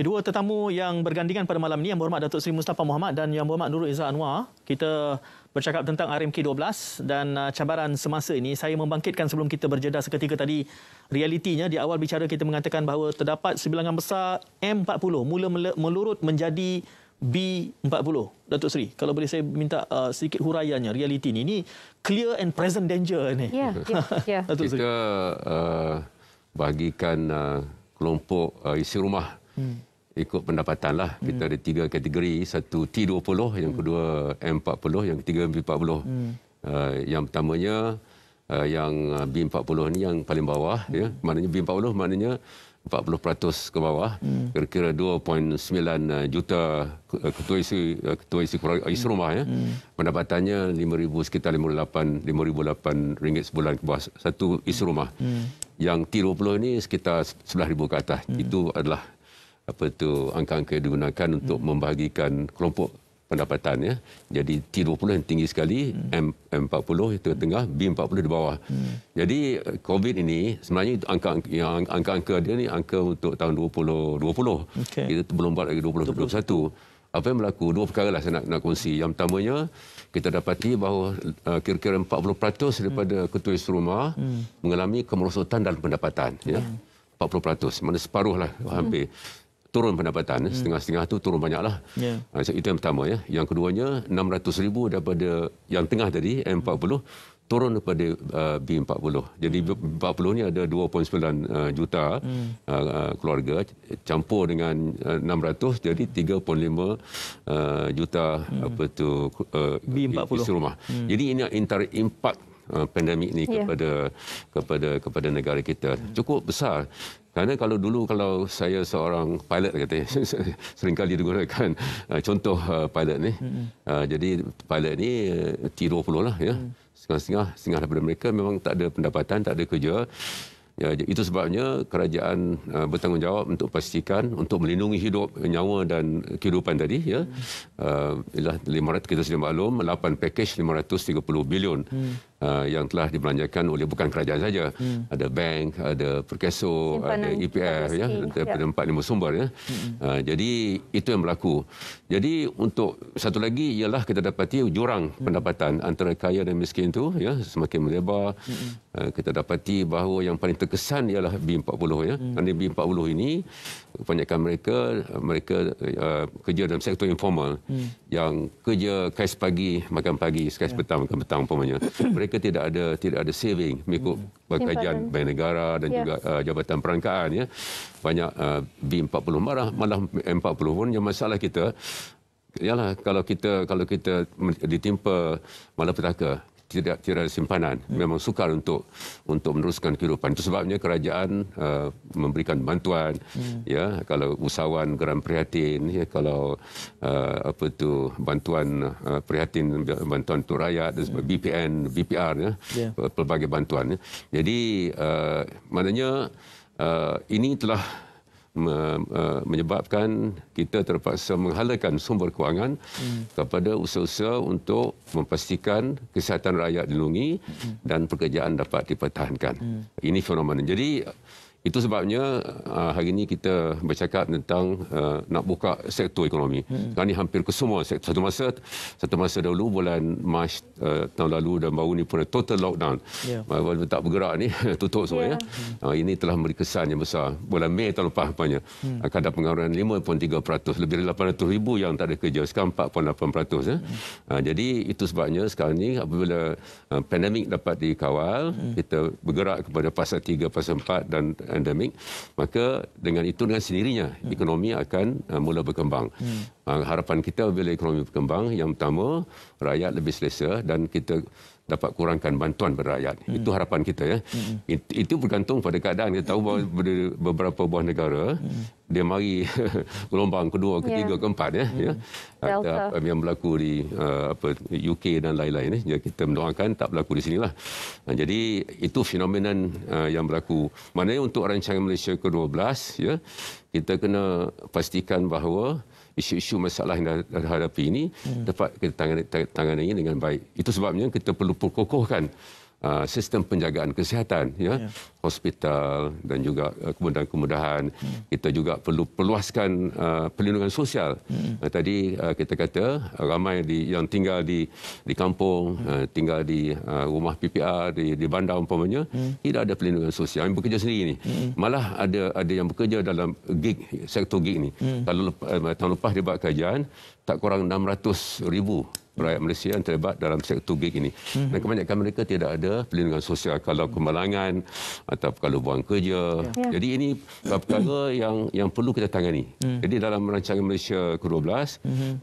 Dua tetamu yang bergandingan pada malam ini, Yang Berhormat Datuk Seri Mustafa Mohamed dan Yang Berhormat Nurul Izzah Anwar. Kita bercakap tentang RMK12 dan cabaran semasa ini. Saya membangkitkan sebelum kita berjeda seketika tadi realitinya. Di awal bicara kita mengatakan bahawa terdapat sebilangan besar M40 mula melurut menjadi B40. Datuk Seri, kalau boleh saya minta sedikit huraiannya realiti ini. Ini clear and present danger ni. Ya. Datuk Seri. Kita bagikan kelompok isi rumah ikut pendapatan lah. Kita ada 3 kategori. Satu T20, yang kedua M40, yang ketiga B40. Yang pertamanya yang B40 ni yang paling bawah. Ya. Maknanya B40 maknanya 40% ke bawah. Kira-kira 2.9 juta ketua isi rumah. Ya. Pendapatannya 5,000 sekitar 5,008 ringgit sebulan ke bawah satu isi rumah. Yang T20 ni sekitar 11,000 ke atas. Itu adalah angka-angka yang digunakan untuk membahagikan kelompok pendapatan. Ya. Jadi T20 yang tinggi sekali, M40 itu tengah, B40 di bawah. Jadi COVID ini sebenarnya angka-angka dia ni angka untuk tahun 2020. Okay. Kita belum buat lagi 2021. Apa yang berlaku? Dua perkara lah saya nak kongsi. Yang pertamanya, kita dapati bahawa kira-kira 40% daripada ketua isi rumah mengalami kemerosotan dalam pendapatan. Ya. 40%, mana separuh lah hampir. Turun pendapatan, setengah-setengah tu turun banyak lah. Itu yang pertama. Ya. Yang keduanya, 600,000 daripada yang tengah tadi, M40, turun kepada B40. Jadi B40 ni ada 2.9 juta keluarga, campur dengan 600, jadi 3.5 juta B40 isi rumah. Jadi ini antara impak pandemik ni kepada negara kita cukup besar. Kerana kalau saya seorang pilot katanya, seringkali digunakan contoh pilot ni. Jadi pilot ni T20 lah ya. Setengah daripada mereka memang tak ada pendapatan, tak ada kerja. Ya, itu sebabnya kerajaan bertanggungjawab untuk pastikan untuk melindungi hidup, nyawa dan kehidupan tadi. Ya. 500, kita sudah maklum 8 pakej 530 bilion yang telah dibelanjakan oleh bukan kerajaan saja. Ada bank, ada Perkeso, ada EPF, ya, daripada 4-5 sumber. Ya. Jadi itu yang berlaku. Jadi untuk satu lagi ialah kita dapati jurang pendapatan antara kaya dan miskin itu ya semakin melebar. Kita dapati bahawa yang paling terkesan ialah B40 ya. Kerana B40 ini kebanyakan mereka kerja dalam sektor informal yang kerja kais pagi makan pagi, kais petang makan petang umpamanya. Mereka tidak ada saving mengikut kajian Bank Negara dan juga Jabatan Perangkaan ya. Banyak B40 malah M40 pun yang masalah kita ialah kalau kita ditimpa malapetaka tidak ada simpanan, memang sukar untuk meneruskan kehidupan. Itu sebabnya kerajaan memberikan bantuan ya, kalau usahawan geran prihatin ya, kalau bantuan prihatin, bantuan untuk rakyat dan BPN, BPR ya, pelbagai bantuan ya. Jadi maknanya ini telah menyebabkan kita terpaksa menghalakan sumber kewangan kepada usaha-usaha untuk memastikan kesihatan rakyat dilindungi dan pekerjaan dapat dipertahankan. Ini fenomena. Jadi itu sebabnya hari ini kita bercakap tentang nak buka sektor ekonomi. Kerana ini hampir ke semua sektor. Satu masa dahulu bulan Mac tahun lalu dan baru ni pun total lockdown. Walaupun tak bergerak ni tutup semua ya. Ini telah memberi kesan yang besar. Bulan Mei tahun lepas rupanya kadar pengangguran 5.3%, lebih dari 800,000 yang tak ada kerja, sekarang 4.8% ya. Jadi itu sebabnya sekarang ni apabila pandemik dapat dikawal, kita bergerak kepada fasa 3, fasa 4 dan endemik, maka dengan itu dengan sendirinya ekonomi akan mula berkembang. Harapan kita bila ekonomi berkembang, yang pertama rakyat lebih selesa dan kita dapat kurangkan bantuan pada rakyat. Itu harapan kita ya. Itu bergantung pada keadaan. Kita tahu bahawa beberapa buah negara dia mari gelombang kedua, ketiga, keempat ya. Yang berlaku di UK dan lain-lain ya. Kita mendoakan tak berlaku di sinilah. Jadi itu fenomena yang berlaku. Maknanya untuk rancangan Malaysia ke-12 ya, kita kena pastikan bahawa isu-isu masalah yang dihadapi ini dapat kita tangani dengan baik. Itu sebabnya kita perlu perkokohkan sistem penjagaan kesihatan ya, hospital dan juga kemudahan-kemudahan. Kita juga perlu perluaskan perlindungan sosial. Tadi kita kata ramai yang tinggal di kampung, tinggal di rumah PPR di bandar umpamanya, tidak ada perlindungan sosial, yang bekerja sendiri ni. Malah ada yang bekerja dalam sektor gig ni. Kalau tahun lepas dia buat kajian, tak kurang 600,000 rakyat Malaysia yang terlibat dalam sektor gig ini. Dan kebanyakan mereka tidak ada perlindungan sosial kalau kemalangan atau kalau buang kerja. Jadi ini perkara yang perlu kita tangani. Jadi dalam rancangan Malaysia ke-12,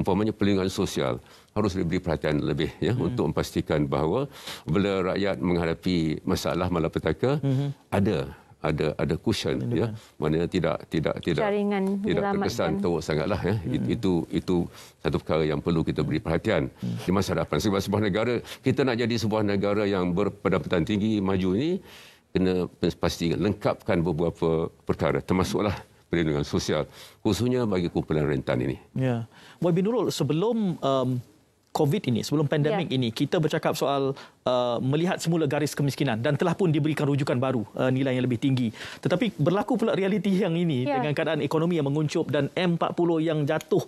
umpamanya perlindungan sosial harus diberi perhatian lebih ya, untuk memastikan bahawa bila rakyat menghadapi masalah malapetaka ada cushion ya, maknanya tidak terkesan teruk sangatlah ya. Itu satu perkara yang perlu kita beri perhatian di masa depan. Sebab sebuah negara, kita nak jadi sebuah negara yang berpendapatan tinggi maju ini, kena pastikan lengkapkan beberapa perkara, termasuklah perlindungan sosial khususnya bagi kumpulan rentan ini. Ya. Boy bin Nurul, sebelum COVID ini, sebelum pandemik ini, kita bercakap soal melihat semula garis kemiskinan dan telah pun diberikan rujukan baru, nilai yang lebih tinggi. Tetapi berlaku pula realiti yang ini dengan keadaan ekonomi yang menguncup dan M40 yang jatuh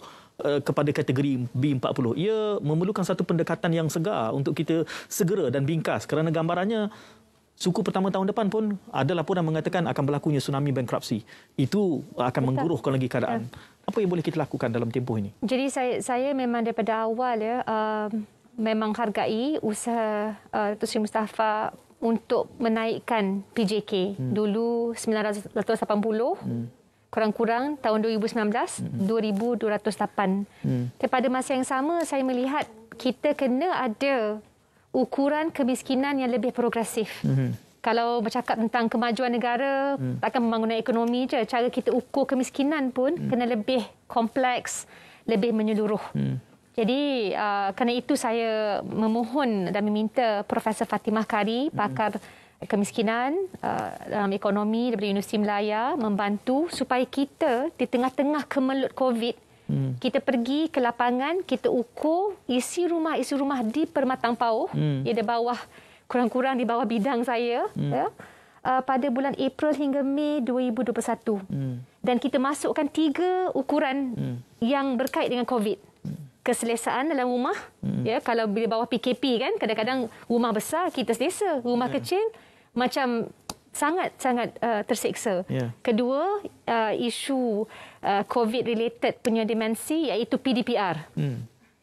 kepada kategori B40. Ia memerlukan satu pendekatan yang segar untuk kita segera dan bingkas, kerana gambarannya suku pertama tahun depan pun ada laporan mengatakan akan berlakunya tsunami bankruptsi. Itu akan mengguruhkan lagi keadaan. Apa yang boleh kita lakukan dalam tempoh ini? Jadi saya memang daripada awal ya memang hargai usaha Datuk Seri Mustafa untuk menaikkan PJK. Dulu 980, kurang-kurang tahun 2019 2,208. Pada masa yang sama saya melihat kita kena ada ukuran kemiskinan yang lebih progresif. Kalau bercakap tentang kemajuan negara, takkan pembangunan ekonomi je. Cara kita ukur kemiskinan pun kena lebih kompleks, lebih menyeluruh. Jadi, kerana itu saya memohon dan meminta Profesor Fatimah Kari, pakar kemiskinan dalam ekonomi daripada Universiti Melaya, membantu supaya kita di tengah-tengah kemelut COVID, kita pergi ke lapangan, kita ukur isi rumah di Permatang Pauh, di bawah kurang-kurang di bawah bidang saya ya, pada bulan April hingga Mei 2021. Dan kita masukkan 3 ukuran yang berkait dengan COVID. Keselesaan dalam rumah, ya, kalau di bawah PKP kan, kadang-kadang rumah besar kita selesa, rumah kecil macam sangat-sangat terseksa. Kedua, isu COVID-related punya dimensi iaitu PDPR.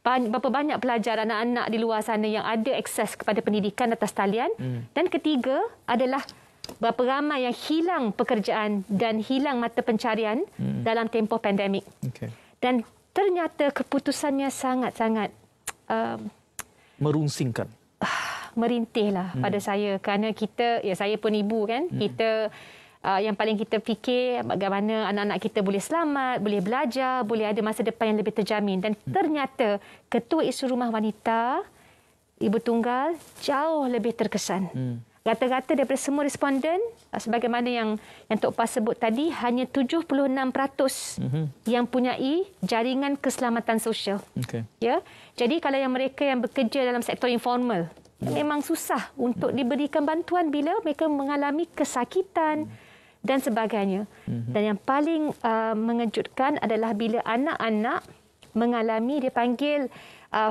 Berapa banyak pelajar anak-anak di luar sana yang ada akses kepada pendidikan atas talian. Dan ketiga adalah berapa ramai yang hilang pekerjaan dan hilang mata pencarian dalam tempoh pandemik. Dan ternyata keputusannya sangat-sangat merungsingkan. Merintihlah pada saya, kerana kita, ya saya pun ibu kan, kita yang paling kita fikir bagaimana anak-anak kita boleh selamat, boleh belajar, boleh ada masa depan yang lebih terjamin. Dan ternyata Ketua Isu Rumah Wanita, Ibu Tunggal jauh lebih terkesan. Rata-rata daripada semua responden, sebagaimana yang Tok Pas sebut tadi, hanya 76% yang punyai jaringan keselamatan sosial. Ya, jadi kalau yang mereka yang bekerja dalam sektor informal, memang susah untuk diberikan bantuan bila mereka mengalami kesakitan dan sebagainya. Dan yang paling mengejutkan adalah bila anak-anak mengalami, dia panggil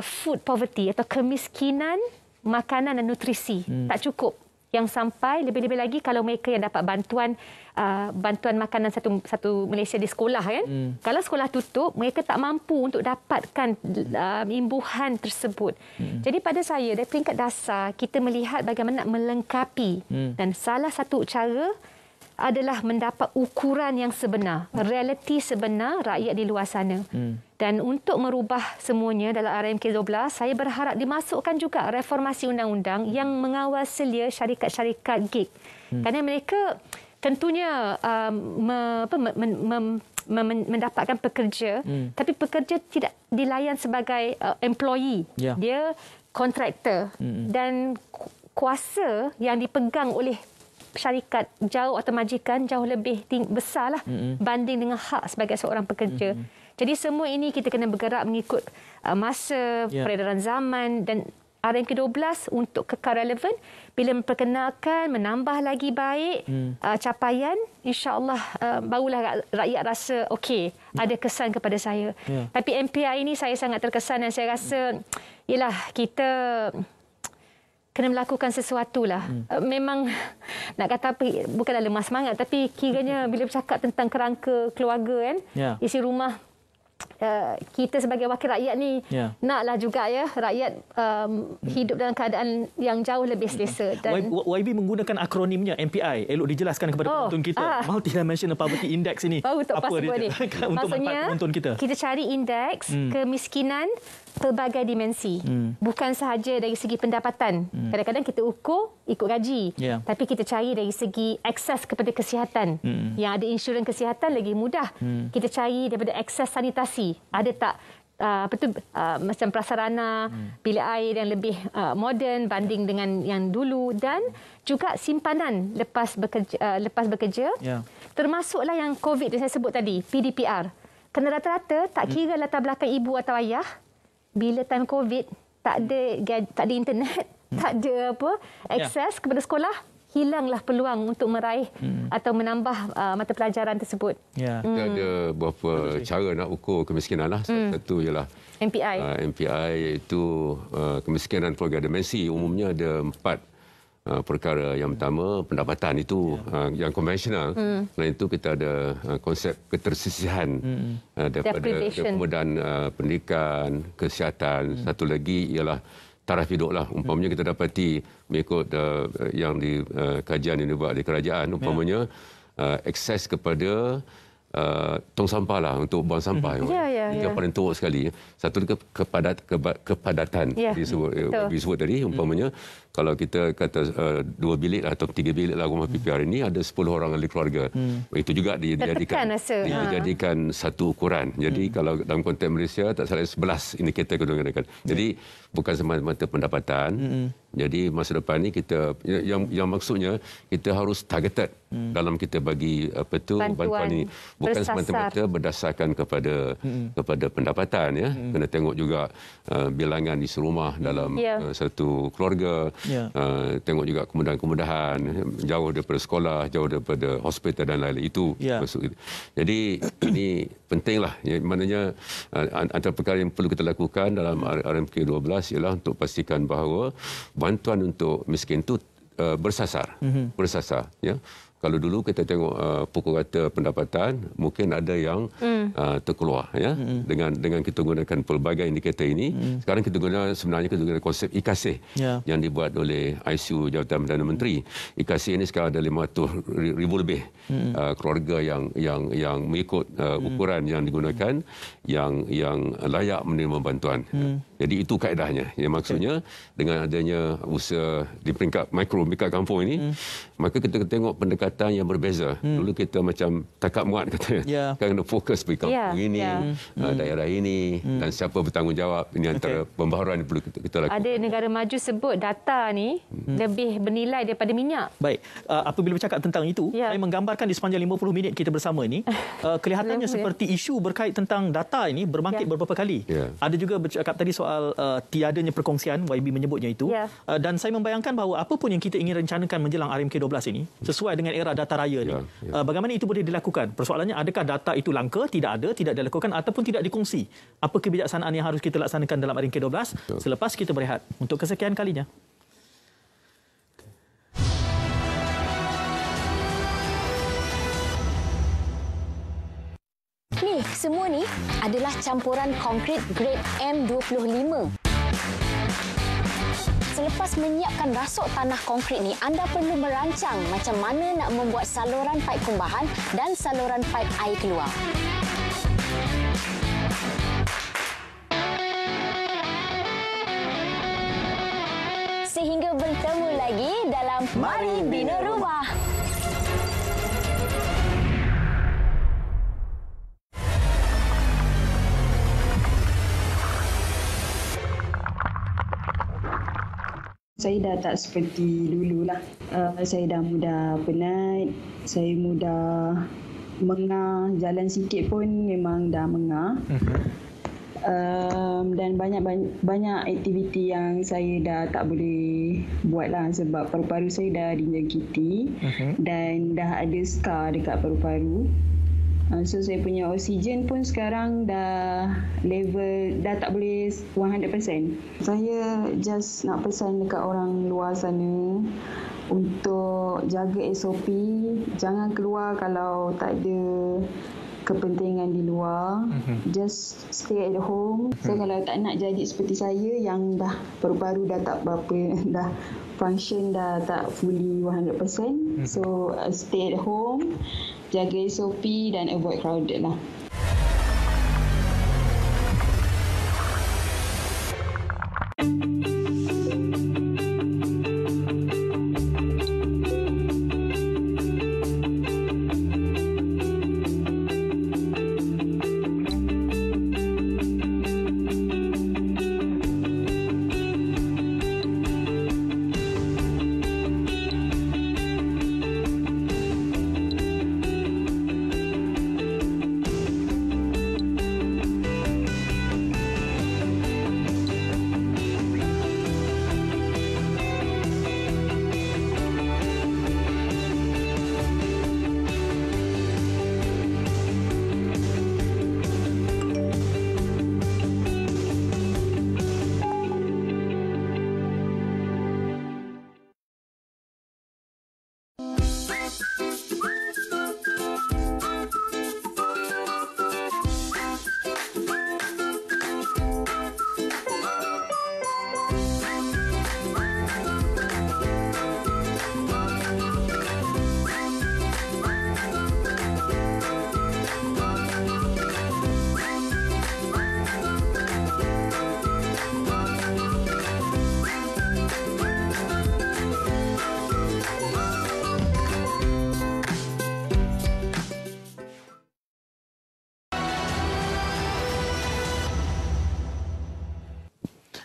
food poverty atau kemiskinan makanan dan nutrisi. Tak cukup. Yang sampai lebih-lebih lagi kalau mereka yang dapat bantuan makanan satu Malaysia di sekolah kan. Kalau sekolah tutup, mereka tak mampu untuk dapatkan imbuhan tersebut. Jadi pada saya, dari peringkat dasar, kita melihat bagaimana melengkapi. Dan salah satu cara adalah mendapat ukuran yang sebenar, realiti sebenar rakyat di luar sana. Dan untuk merubah semuanya dalam RMK 12, saya berharap dimasukkan juga reformasi undang-undang yang mengawal selia syarikat-syarikat gig. Kerana mereka tentunya mendapatkan pekerja, tapi pekerja tidak dilayan sebagai employee. Dia kontraktor. Dan kuasa yang dipegang oleh syarikat jauh atau majikan jauh lebih besarlah banding dengan hak sebagai seorang pekerja. Jadi semua ini kita kena bergerak mengikut masa, peredaran zaman, dan RMK 12 untuk kekal relevan. Bila memperkenalkan, menambah lagi baik capaian, insya-Allah barulah rakyat rasa okey, ada kesan kepada saya. Tapi MPI ini saya sangat terkesan dan saya rasa ialah kita kena melakukan sesuatu lah. Memang nak kata apa, bukanlah lemah semangat, tapi kiranya bila bercakap tentang kerangka keluarga kan, isi rumah, kita sebagai wakil rakyat ni naklah juga ya rakyat hidup dalam keadaan yang jauh lebih selesa. Dan YB menggunakan akronimnya MPI. Elok dijelaskan kepada penonton kita. Multidimensional Poverty Index ini apa dia untuk manfaat penonton kita. Kita cari indeks kemiskinan pelbagai dimensi. Bukan sahaja dari segi pendapatan. Kadang-kadang kita ukur ikut gaji. Tapi kita cari dari segi akses kepada kesihatan. Yang ada insurans kesihatan lagi mudah. Kita cari daripada akses sanitasi. Ada tak macam prasarana bilik air yang lebih moden banding dengan yang dulu, dan juga simpanan lepas bekerja. Termasuklah yang COVID yang saya sebut tadi, PDPR. Kerana rata-rata tak kira latar belakang ibu atau ayah, bila time COVID tak ada internet, tak ada akses kepada sekolah, hilanglah peluang untuk meraih atau menambah mata pelajaran tersebut. Kita ada beberapa cara nak ukur kemiskinan lah. Satu ialah MPI. MPI iaitu kemiskinan keluarga dimensi. Umumnya ada 4 perkara. Yang pertama, pendapatan itu yang konvensional. Selain itu kita ada konsep ketersisihan daripada kemudahan pendidikan, kesihatan. Satu lagi ialah taraf hidup lah. Umpamanya kita dapati mengikut yang di kajian yang dibuat di kerajaan, umpamanya akses kepada tong sampah lah untuk buang sampah. Yang paling teruk sekali. Satu kepadatan disebut tadi, umpamanya kalau kita kata 2 bilik atau 3 bilik lah rumah PPR ini, ada 10 orang ahli keluarga. Itu juga dijadikan satu ukuran. Jadi kalau dalam konteks Malaysia tak salah 11 indikator kita gunakan. Jadi bukan semata-mata pendapatan, Jadi masa depan ni kita yang maksudnya kita harus targeted dalam kita bagi bantuan ini, bukan semata-mata berdasarkan kepada pendapatan ya. Kena tengok juga bilangan isi rumah dalam satu keluarga. Tengok juga kemudahan-kemudahan jauh daripada sekolah, jauh daripada hospital dan lain-lain. Itu maksud. Jadi ini pentinglah. Ya, maknanya antara perkara yang perlu kita lakukan dalam RMK 12 ialah untuk pastikan bahawa bantuan untuk miskin itu bersasar. Bersasar. Ya. Kalau dulu kita tengok pokok rata pendapatan, mungkin ada yang terkeluar ya. Dengan kita gunakan pelbagai indikator ini, sekarang kita guna konsep IKASih yang dibuat oleh ICU Jabatan Perdana Menteri. IKASih ini sekarang ada 500,000 lebih keluarga yang mengikut ukuran yang digunakan yang layak menerima bantuan. Jadi itu kaedahnya. Yang maksudnya dengan adanya usaha di peringkat mikro, peringkat kampung ini, maka kita tengok pendekatan yang berbeza. Dulu kita macam takap muat katanya. Kena fokus di kampung ini, daerah ini dan siapa bertanggungjawab. Ini antara pembaharuan yang perlu kita lakukan. Ada negara maju sebut data ni lebih bernilai daripada minyak. Baik, apabila bercakap tentang itu, saya menggambarkan di sepanjang 50 minit kita bersama ini, kelihatannya seperti isu berkait tentang data ini berbangkit beberapa kali. Ada juga bercakap tadi soal tiadanya perkongsian, YB menyebutnya itu. Dan saya membayangkan bahawa apa pun yang kita ingin rencanakan menjelang RMK 12 ini, sesuai dengan era data raya ini, bagaimana itu boleh dilakukan? Persoalannya, adakah data itu langka, tidak ada, tidak dilakukan ataupun tidak dikongsi? Apa kebijaksanaan yang harus kita laksanakan dalam RMK 12 selepas kita berehat untuk kesekian kalinya? Ni, semua ni adalah campuran konkrit grade M25. Selepas menyiapkan rasuk tanah konkrit ni, anda perlu merancang macam mana nak membuat saluran paip kumbahan dan saluran paip air keluar. Sehingga bertemu lagi dalam Mari Bina Rumah. Saya dah tak seperti dululah. Saya dah mudah penat, saya mudah mengah, jalan sikit pun memang dah mengah. Dan banyak aktiviti yang saya dah tak boleh buat lah sebab paru-paru saya dah dijangkiti dan dah ada scar dekat paru-paru. So saya punya oksigen pun sekarang dah level, dah tak boleh 100%. Saya just nak pesan dekat orang luar sana untuk jaga SOP, jangan keluar kalau tak ada kepentingan di luar. Just stay at home. So kalau tak nak jadi seperti saya yang dah paru-paru dah tak berapa, dah function dah tak fully 100%. So stay at home, jaga SOP dan avoid crowded lah.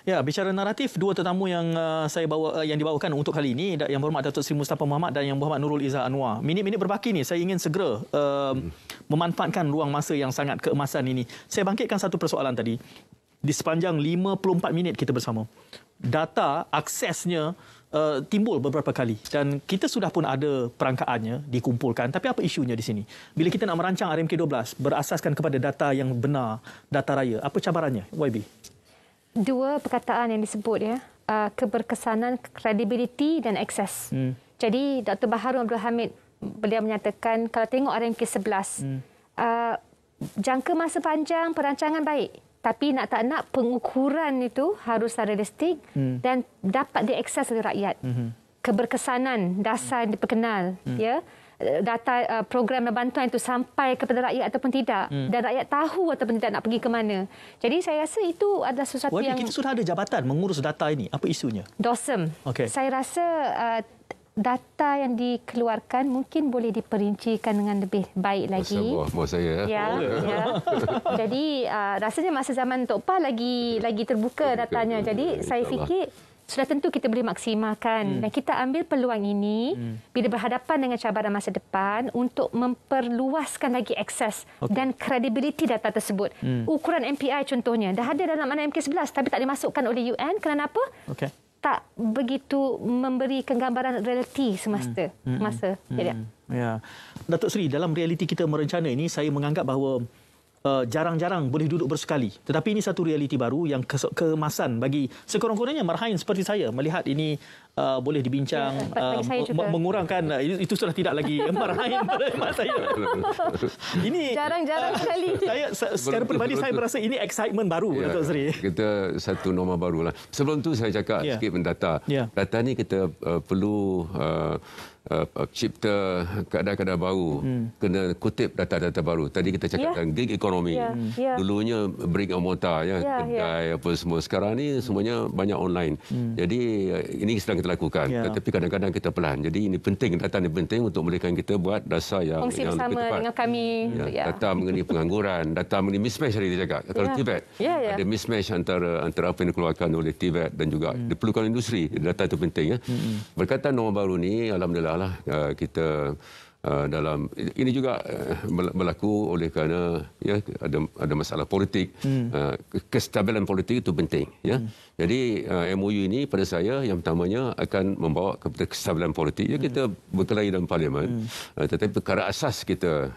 Ya, bicara naratif, dua tetamu yang yang dibawakan untuk kali ini, Yang Berhormat Datuk Seri Mustafa Muhammad dan Yang Berhormat Nurul Izzah Anwar. Minit-minit berbaki ni, saya ingin segera memanfaatkan ruang masa yang sangat keemasan ini. Saya bangkitkan satu persoalan tadi. Di sepanjang 54 minit kita bersama, data aksesnya timbul beberapa kali dan kita sudah pun ada perangkaannya dikumpulkan, tapi apa isunya di sini? Bila kita nak merancang RMK12 berasaskan kepada data yang benar, data raya, apa cabarannya, YB? Dua perkataan yang disebut ya, keberkesanan, credibility dan akses. Jadi Dr. Baharudin Abdul Hamid, beliau menyatakan kalau tengok RMK11, jangka masa panjang, perancangan baik. Tapi nak tak nak pengukuran itu harus realistik dan dapat diakses oleh rakyat. Keberkesanan dasar yang diperkenal, ya, data program dan bantuan itu sampai kepada rakyat ataupun tidak, dan rakyat tahu ataupun tidak nak pergi ke mana. Jadi saya rasa itu adalah sesuatu yang kita sudah ada jabatan mengurus data ini. Apa isunya? DOSM. Okay. Saya rasa data yang dikeluarkan mungkin boleh diperincikan dengan lebih baik lagi. Bawah saya. Ya. Jadi rasanya masa zaman Tok Pa lagi terbuka datanya. Jadi saya fikir sudah tentu kita boleh maksimalkan dan kita ambil peluang ini bila berhadapan dengan cabaran masa depan untuk memperluaskan lagi akses dan kredibiliti data tersebut. Ukuran MPI contohnya dah ada dalam RMK11 tapi tak dimasukkan oleh UN. Kenapa? Tak begitu memberikan gambaran realiti semasa. Ya. Datuk Seri, dalam realiti kita merencana ini, saya menganggap bahawa jarang-jarang boleh duduk bersekali. Tetapi ini satu realiti baru yang keemasan bagi sekurang-kurangnya marhain seperti saya melihat ini boleh dibincang, mengurangkan itu sudah tidak lagi marhain pada saya. Ini jarang-jarang sekali. Saya secara peribadi saya berasa ini excitement baru, Datuk Seri. Kita satu norma barulah. Sebelum tu saya cakap sikit data. Data ni kita perlu cipta keadaan-keadaan baru, kena kutip data-data baru. Tadi kita cakap tentang gig economy. Dulunya brick and mortar, kedai apa semua. Sekarang ni semuanya banyak online. Jadi ini sedang kita lakukan. Tetapi kadang-kadang kita pelan. Jadi ini penting, data ini penting untuk mereka kita buat dasar yang kongsi lebih bersama tepat. dengan kami. Data mengenai pengangguran, data mengenai mismatch tadi dia cakap. Kalau TVET, ada mismatch antara apa yang dikeluarkan oleh TVET dan juga diperlukan industri. Data itu penting. Berkaitan norma baru ni, alhamdulillah lah kita dalam ini juga berlaku oleh kerana ada masalah politik. Kestabilan politik itu penting. Jadi MOU ini pada saya yang pertamanya akan membawa kepada kestabilan politik. Kita berkelahi dalam parlimen, tetapi perkara asas kita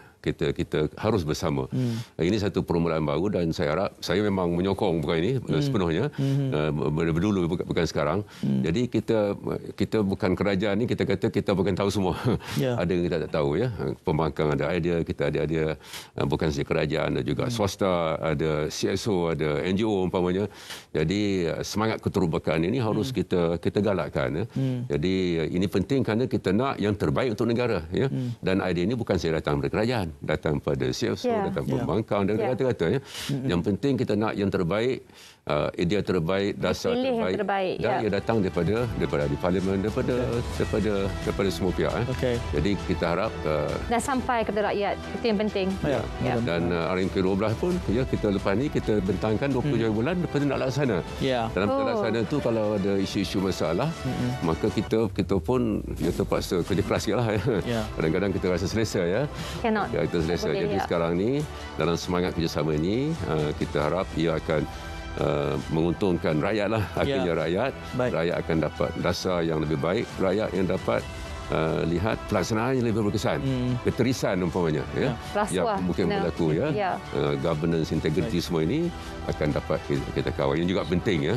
harus bersama. Ini satu permulaan baru dan saya harap, saya memang menyokong perkara ini sepenuhnya, dulu bukan sekarang. Jadi kita bukan kerajaan ni, kita kata kita bukan tahu semua. Ada yang kita tak tahu pembangkang ada idea, kita ada idea, bukan saja kerajaan, ada juga swasta, ada CSO, ada NGO umpamanya. Jadi semangat keterbukaan ini harus kita galakkan. Jadi ini penting kerana kita nak yang terbaik untuk negara. Dan idea ini bukan saya datang dari kerajaan, datang pada CSO, datang pembangkang dan kata-kata. Yang penting kita nak yang terbaik, idea terbaik, dasar terbaik. Dan ia datang daripada di parlimen, daripada semua pihak. Jadi kita harap dan sampai kepada rakyat, itu yang penting. Dan RMK12 pun kita lepas ni kita bentangkan 27 bulan lepas tu nak laksana. Dalam laksana tu kalau ada isu-isu masalah, maka kita pun terpaksa kerja keras lah. Kadang-kadang kita rasa selesa kita selesa. Jadi sekarang ni dalam semangat kerjasama ini kita harap ia akan menguntungkan rakyat lah. Akhirnya rakyat akan dapat dasar yang lebih baik, rakyat yang dapat lihat pelaksanaan yang lebih berkesan, keterisan umpamanya yang mungkin berlaku governance, integrity semua ini akan dapat kita kawal. Ini juga penting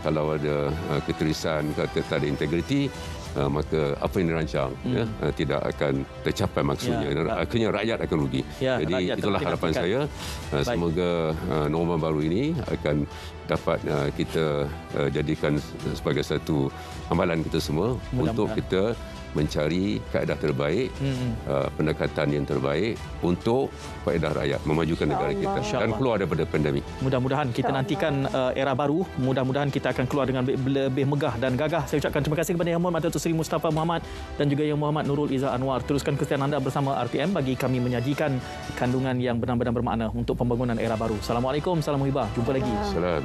kalau ada keterisan, kata tak ada integrity, maka apa yang dirancang tidak akan tercapai maksudnya. Akhirnya rakyat akan rugi. Jadi itulah harapan saya. Semoga norma baru ini akan dapat kita jadikan sebagai satu amalan kita semua untuk kita mencari kaedah terbaik, pendekatan yang terbaik untuk faedah rakyat, memajukan negara kita dan keluar daripada pandemik. Mudah-mudahan kita nantikan era baru, mudah-mudahan kita akan keluar dengan lebih megah dan gagah. Saya ucapkan terima kasih kepada Yang Berhormat Datuk Seri Mustafa Muhammad dan juga Yang Berhormat Nurul Izzah Anwar. Teruskan kesetiaan anda bersama RTM bagi kami menyajikan kandungan yang benar-benar bermakna untuk pembangunan era baru. Assalamualaikum, salam muhibah. Jumpa lagi. Salam.